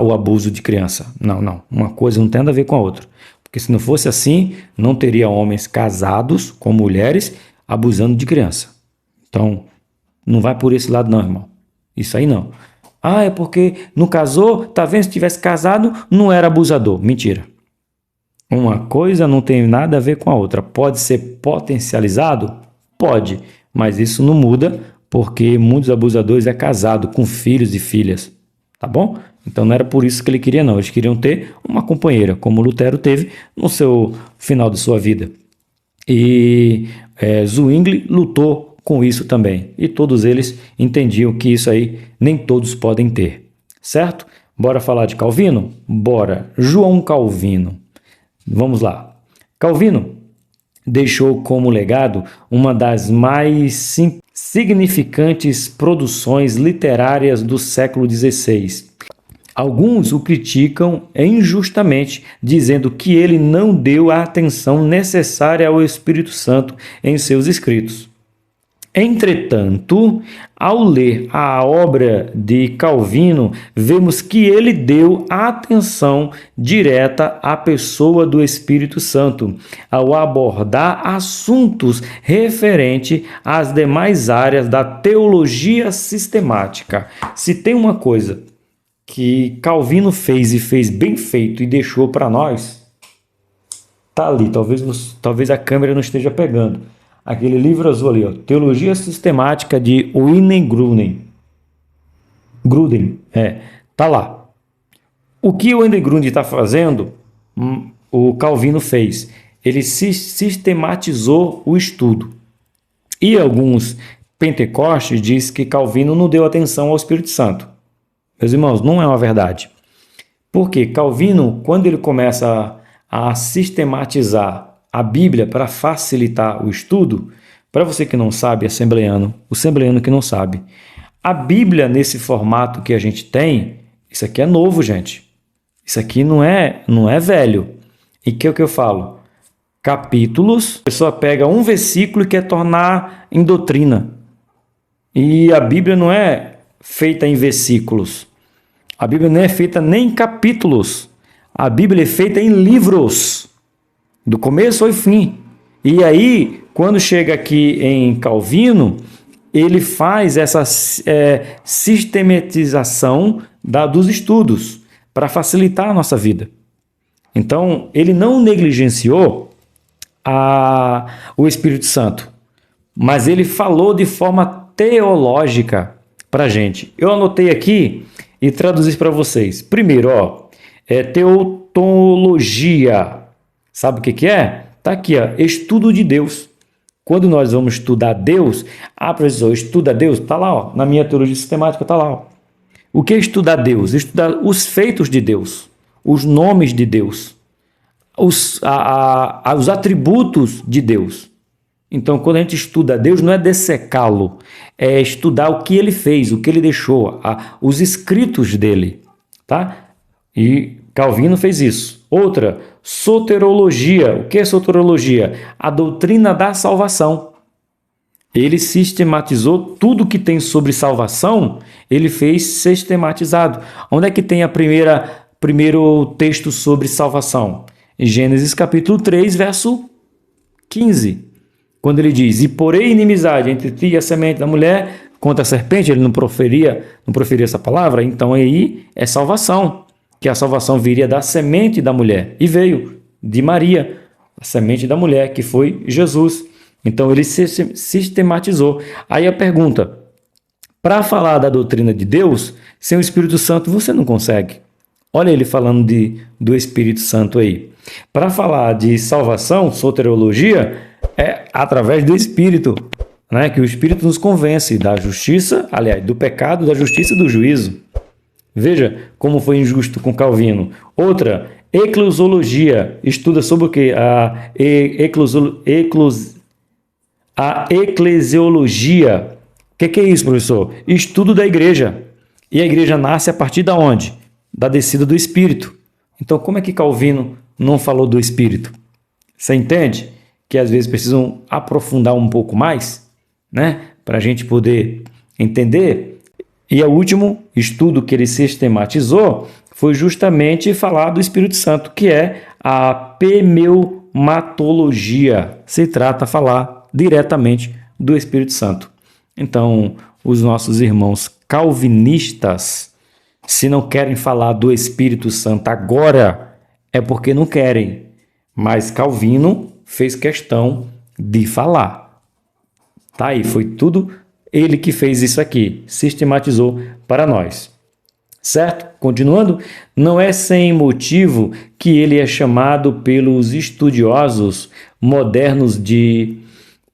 [SPEAKER 1] o abuso de criança. Não. Uma coisa não tem nada a ver com a outra. Porque se não fosse assim, não teria homens casados com mulheres abusando de criança. Então não vai por esse lado não, irmão. Isso aí não. É porque não casou, tá vendo? Se tivesse casado, não era abusador. Mentira. Uma coisa não tem nada a ver com a outra. Pode ser potencializado? Pode, mas isso não muda porque muitos abusadores é casado com filhos e filhas, tá bom? Então não era por isso que ele queria não. Eles queriam ter uma companheira, como Lutero teve no seu final de sua vida. E Zwingli lutou com isso também. E todos eles entendiam que isso aí nem todos podem ter. Certo? Bora falar de Calvino? Bora. João Calvino. Vamos lá. Calvino deixou como legado uma das mais significantes produções literárias do século XVI. Alguns o criticam injustamente, dizendo que ele não deu a atenção necessária ao Espírito Santo em seus escritos. Entretanto, ao ler a obra de Calvino, vemos que ele deu atenção direta à pessoa do Espírito Santo, ao abordar assuntos referentes às demais áreas da teologia sistemática. Se tem uma coisa que Calvino fez e fez bem feito e deixou para nós, tá ali, talvez a câmera não esteja pegando. Aquele livro azul ali, ó, Teologia Sistemática de Wayne Grudem, tá lá. O que o Wayne Grudem está fazendo, o Calvino fez. Ele sistematizou o estudo. E alguns Pentecostes diz que Calvino não deu atenção ao Espírito Santo. Meus irmãos, não é uma verdade. Porque Calvino, quando ele começa a sistematizar a Bíblia para facilitar o estudo, para você que não sabe, assembleano, o assembleano que não sabe, a Bíblia nesse formato que a gente tem, isso aqui é novo, gente. Isso aqui não é velho. E que é o que eu falo? Capítulos, a pessoa pega um versículo e quer tornar em doutrina. E a Bíblia não é feita em versículos. A Bíblia não é feita nem em capítulos. A Bíblia é feita em livros, do começo ao fim. E aí, quando chega aqui em Calvino, ele faz essa sistematização dos estudos para facilitar a nossa vida. Então, ele não negligenciou o Espírito Santo, mas ele falou de forma teológica para a gente. Eu anotei aqui e traduzi para vocês. Primeiro, teotologia. Sabe o que é? Está aqui, estudo de Deus. Quando nós vamos estudar Deus, professor, estuda Deus, está lá, na minha teologia sistemática está lá. O que é estudar Deus? Estudar os feitos de Deus, os nomes de Deus, os atributos de Deus. Então, quando a gente estuda Deus, não é dessecá-lo, é estudar o que ele fez, o que ele deixou, os escritos dele, tá? E Calvino fez isso. Outra, soterologia. O que é soterologia? A doutrina da salvação. Ele sistematizou tudo que tem sobre salvação, ele fez sistematizado. Onde é que tem primeiro texto sobre salvação? Em Gênesis capítulo 3, verso 15. Quando ele diz, e porém inimizade entre ti e a semente da mulher contra a serpente, ele não proferia essa palavra, então aí é salvação, que a salvação viria da semente da mulher, e veio de Maria, a semente da mulher, que foi Jesus. Então ele sistematizou. Aí a pergunta, para falar da doutrina de Deus, sem o Espírito Santo você não consegue. Olha ele falando do Espírito Santo aí. Para falar de salvação, soteriologia, é através do Espírito, né? Que o Espírito nos convence da justiça, aliás, do pecado, da justiça e do juízo. Veja como foi injusto com Calvino. Outra, eclesiologia, estuda sobre o quê? A eclesiologia. O que é isso, professor? Estudo da igreja. E a igreja nasce a partir de onde? Da descida do Espírito. Então, como é que Calvino não falou do Espírito? Você entende? Que às vezes precisam aprofundar um pouco mais, né? Para a gente poder entender. E o último estudo que ele sistematizou foi justamente falar do Espírito Santo, que é a pneumatologia. Se trata de falar diretamente do Espírito Santo. Então, os nossos irmãos calvinistas, se não querem falar do Espírito Santo agora, é porque não querem. Mas Calvino fez questão de falar. Tá aí, foi tudo ele que fez isso aqui, sistematizou para nós. Certo? Continuando, não é sem motivo que ele é chamado pelos estudiosos modernos de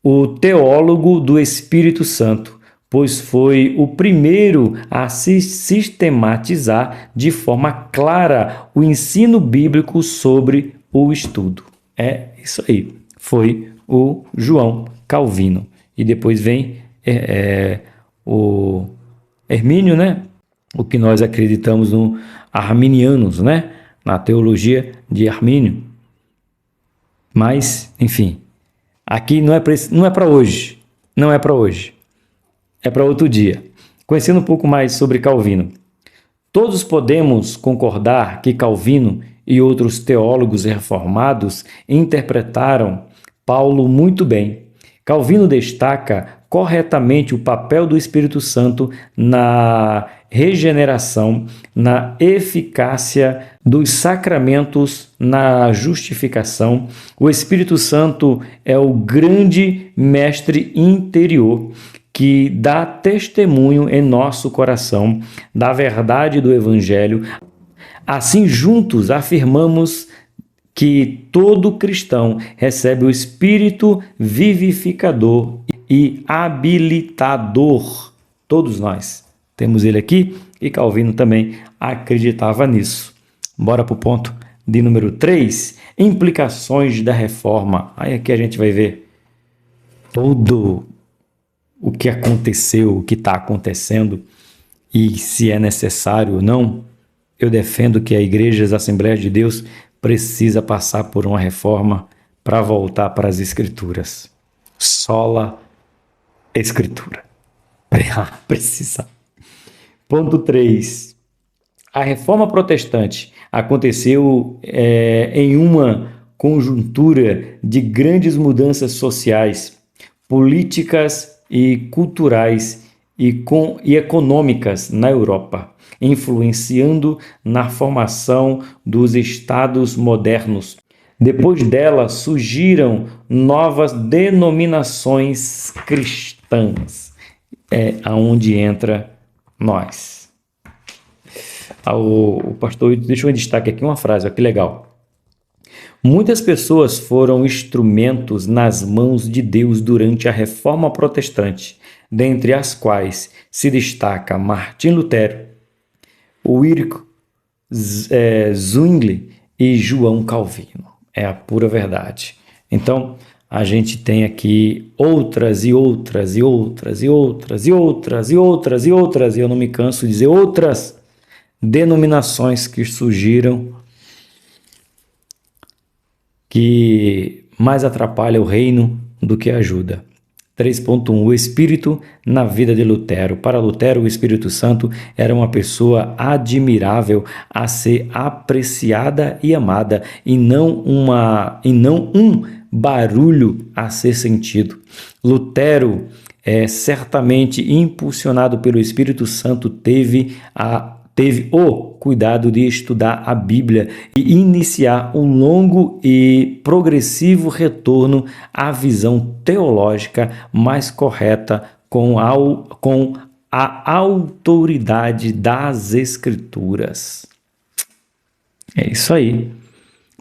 [SPEAKER 1] o teólogo do Espírito Santo, pois foi o primeiro a se sistematizar de forma clara o ensino bíblico sobre o estudo. É isso aí, foi o João Calvino. E depois vem o Hermínio, né? O que nós acreditamos no arminianos, né? Na teologia de Armínio. Mas, enfim, aqui não é para hoje, não é para hoje, é para outro dia. Conhecendo um pouco mais sobre Calvino. Todos podemos concordar que Calvino e outros teólogos reformados interpretaram Paulo muito bem. Calvino destaca corretamente o papel do Espírito Santo na regeneração, na eficácia dos sacramentos, na justificação. O Espírito Santo é o grande mestre interior que dá testemunho em nosso coração da verdade do Evangelho. Assim, juntos, afirmamos que todo cristão recebe o Espírito vivificador e habilitador. Todos nós temos ele aqui e Calvino também acreditava nisso. Bora para o ponto de número 3, implicações da reforma. Aí aqui a gente vai ver todo o que aconteceu, o que está acontecendo e se é necessário ou não. Eu defendo que a Igreja das Assembleias de Deus precisa passar por uma reforma para voltar para as Escrituras. Sola Escritura. Precisa. Ponto 3. A reforma protestante aconteceu em uma conjuntura de grandes mudanças sociais, políticas e culturais e econômicas na Europa, influenciando na formação dos estados modernos. Depois dela surgiram novas denominações cristãs. É aonde entra nós. O pastor deixou em destaque aqui uma frase, olha que legal. Muitas pessoas foram instrumentos nas mãos de Deus durante a Reforma Protestante, dentre as quais se destaca Martim Lutero, Ulrich Zwingli e João Calvino. É a pura verdade. Então, a gente tem aqui outras e outras e outras e outras e outras e outras e outras, e eu não me canso de dizer outras denominações que surgiram que mais atrapalha o reino do que ajuda. 3.1. O Espírito na vida de Lutero. Para Lutero, o Espírito Santo era uma pessoa admirável a ser apreciada e amada, e não um barulho a ser sentido. Lutero, certamente impulsionado pelo Espírito Santo, teve o cuidado de estudar a Bíblia e iniciar um longo e progressivo retorno à visão teológica mais correta com a autoridade das Escrituras. É isso aí.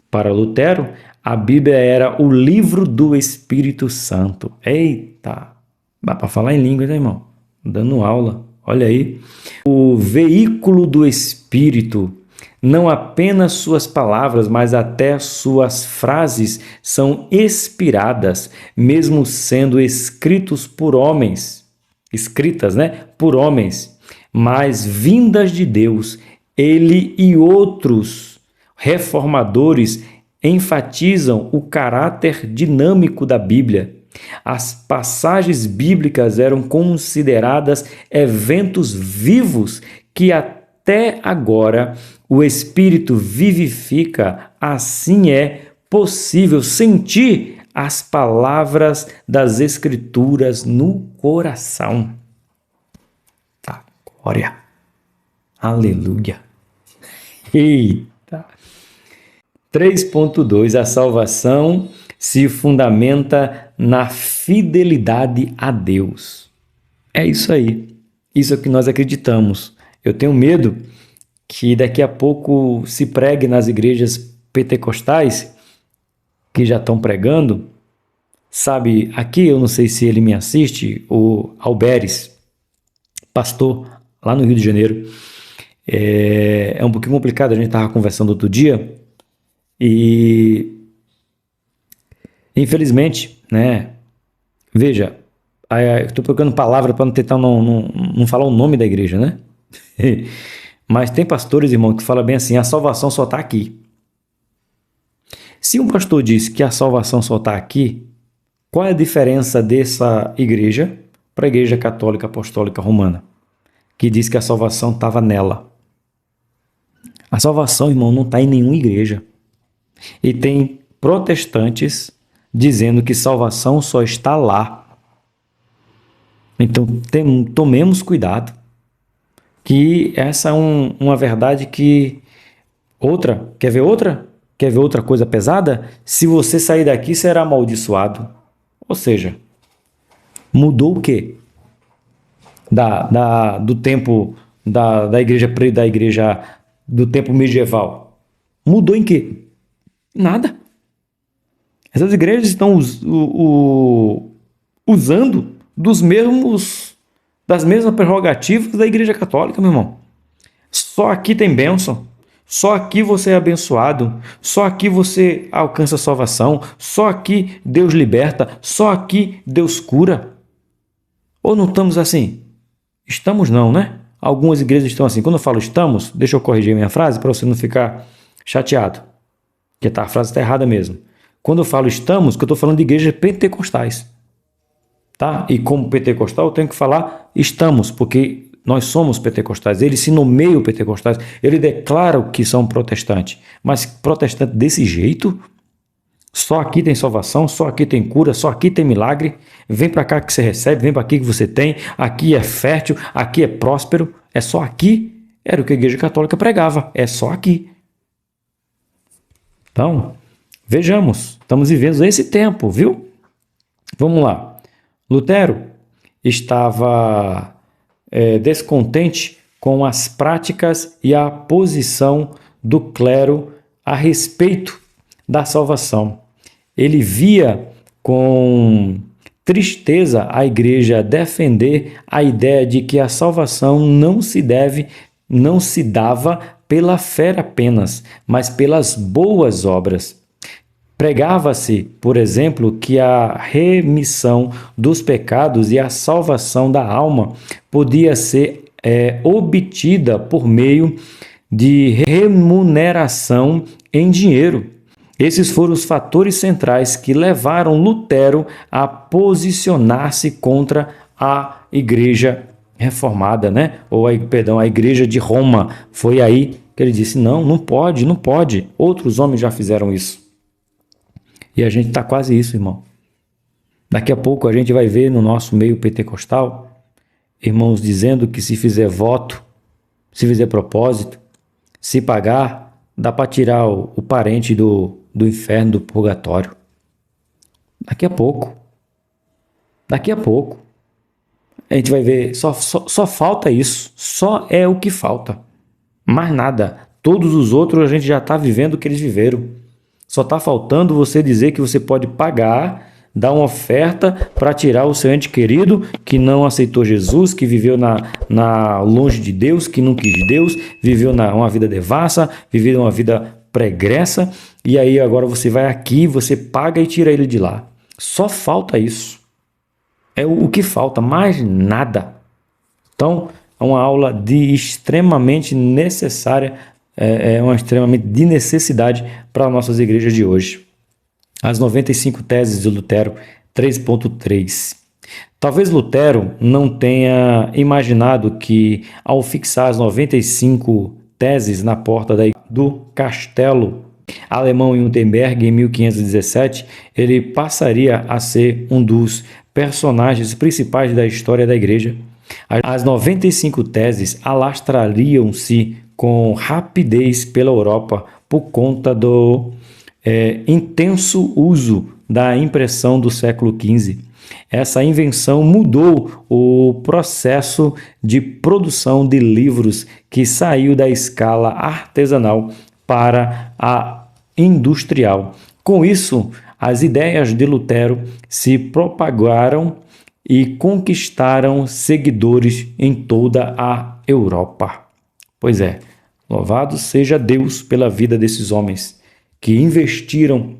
[SPEAKER 1] Para Lutero, a Bíblia era o livro do Espírito Santo. Eita! Dá para falar em língua, né, irmão? Dando aula. Olha aí. O veículo do Espírito, não apenas suas palavras, mas até suas frases são inspiradas, mesmo sendo escritas, por homens, mas vindas de Deus. Ele e outros reformadores enfatizam o caráter dinâmico da Bíblia. As passagens bíblicas eram consideradas eventos vivos que até agora o Espírito vivifica. Assim é possível sentir as palavras das Escrituras no coração. Tá, glória. Aleluia. Eita. 3.2. A salvação se fundamenta na fidelidade a Deus. É isso aí. Isso é o que nós acreditamos. Eu tenho medo que daqui a pouco se pregue nas igrejas pentecostais que já estão pregando. Sabe, aqui eu não sei se ele me assiste, o Alberes, pastor lá no Rio de Janeiro. É um pouquinho complicado, a gente estava conversando outro dia e infelizmente, né? Veja, eu estou procurando palavras para não tentar não falar o nome da igreja, né? Mas tem pastores, irmão, que falam bem assim: a salvação só está aqui. Se um pastor diz que a salvação só está aqui, qual é a diferença dessa igreja para a Igreja Católica Apostólica Romana, que diz que a salvação estava nela? A salvação, irmão, não está em nenhuma igreja. E tem protestantes dizendo que salvação só está lá. Então, tomemos cuidado, que essa é uma verdade que... Quer ver outra? Quer ver outra coisa pesada? Se você sair daqui, será amaldiçoado. Ou seja, mudou o quê? Do tempo da igreja do tempo medieval. Mudou em quê? Nada. Essas igrejas estão usando das mesmas prerrogativas da Igreja Católica, meu irmão. Só aqui tem bênção. Só aqui você é abençoado. Só aqui você alcança a salvação. Só aqui Deus liberta. Só aqui Deus cura. Ou não estamos assim? Estamos não, né? Algumas igrejas estão assim. Quando eu falo estamos, deixa eu corrigir minha frase para você não ficar chateado. Porque a frase está errada mesmo. Quando eu falo estamos, que eu estou falando de igrejas pentecostais. Tá? E como pentecostal, eu tenho que falar estamos, porque nós somos pentecostais. Eles se nomeiam pentecostais. Eles declaram que são protestantes. Mas protestante desse jeito? Só aqui tem salvação, só aqui tem cura, só aqui tem milagre. Vem para cá que você recebe, vem para aqui que você tem. Aqui é fértil, aqui é próspero. É só aqui. Era o que a Igreja Católica pregava. É só aqui. Então, vejamos. Estamos vivendo esse tempo, viu? Vamos lá. Lutero estava descontente com as práticas e a posição do clero a respeito da salvação. Ele via com tristeza a igreja defender a ideia de que a salvação não se dava pela fé apenas, mas pelas boas obras. Pregava-se, por exemplo, que a remissão dos pecados e a salvação da alma podia ser obtida por meio de remuneração em dinheiro. Esses foram os fatores centrais que levaram Lutero a posicionar-se contra a Igreja Reformada, né? A Igreja de Roma. Foi aí que ele disse: não pode, não pode. Outros homens já fizeram isso. E a gente está quase isso, irmão. Daqui a pouco a gente vai ver no nosso meio pentecostal irmãos dizendo que se fizer voto, se fizer propósito, se pagar, dá para tirar o parente do inferno, do purgatório. Daqui a pouco. A gente vai ver, só falta isso. Só é o que falta. Mais nada. Todos os outros a gente já está vivendo o que eles viveram. Só está faltando você dizer que você pode pagar, dar uma oferta para tirar o seu ente querido que não aceitou Jesus, que viveu longe de Deus, que não quis Deus, viveu uma vida devassa, viveu uma vida pregressa, e aí agora você vai aqui, você paga e tira ele de lá. Só falta isso. É o que falta, mais nada. Então, é uma aula extremamente necessária, uma extremamente de necessidade para nossas igrejas de hoje. As 95 teses de Lutero 3.3. Talvez Lutero não tenha imaginado que, ao fixar as 95 teses na porta do castelo alemão em Wittenberg em 1517, ele passaria a ser um dos personagens principais da história da igreja. As 95 teses alastrariam-se com rapidez pela Europa por conta do intenso uso da impressão do século XV. Essa invenção mudou o processo de produção de livros, que saiu da escala artesanal para a industrial. Com isso, as ideias de Lutero se propagaram e conquistaram seguidores em toda a Europa. Pois é, louvado seja Deus pela vida desses homens que investiram,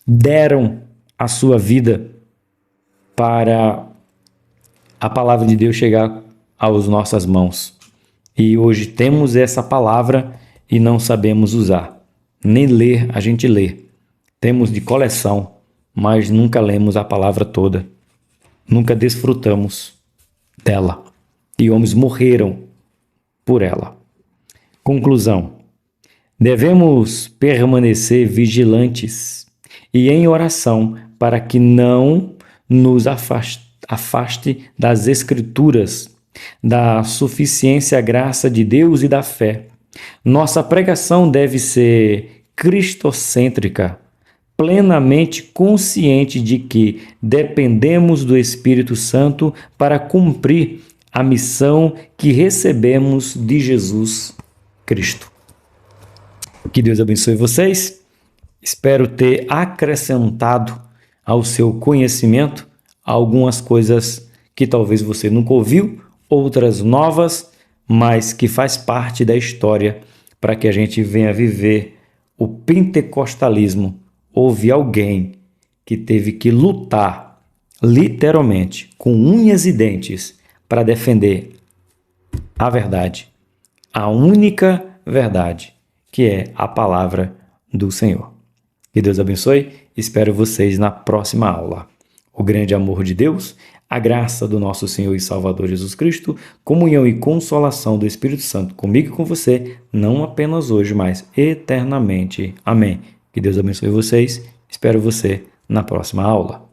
[SPEAKER 1] deram a sua vida para a palavra de Deus chegar às nossas mãos. E hoje temos essa palavra e não sabemos usar. Nem ler a gente lê. Temos de coleção, mas nunca lemos a palavra toda. Nunca desfrutamos dela. E homens morreram por ela. Conclusão. Devemos permanecer vigilantes e em oração para que não nos afaste das Escrituras, da suficiência graça de Deus e da fé. Nossa pregação deve ser cristocêntrica, plenamente consciente de que dependemos do Espírito Santo para cumprir a missão que recebemos de Jesus Cristo. Que Deus abençoe vocês. Espero ter acrescentado ao seu conhecimento algumas coisas que talvez você nunca ouviu, outras novas, mas que faz parte da história para que a gente venha viver o pentecostalismo. Houve alguém que teve que lutar, literalmente, com unhas e dentes, para defender a verdade, a única verdade, que é a palavra do Senhor. Que Deus abençoe, espero vocês na próxima aula. O grande amor de Deus, a graça do nosso Senhor e Salvador Jesus Cristo, comunhão e consolação do Espírito Santo comigo e com você, não apenas hoje, mas eternamente. Amém. Que Deus abençoe vocês, espero você na próxima aula.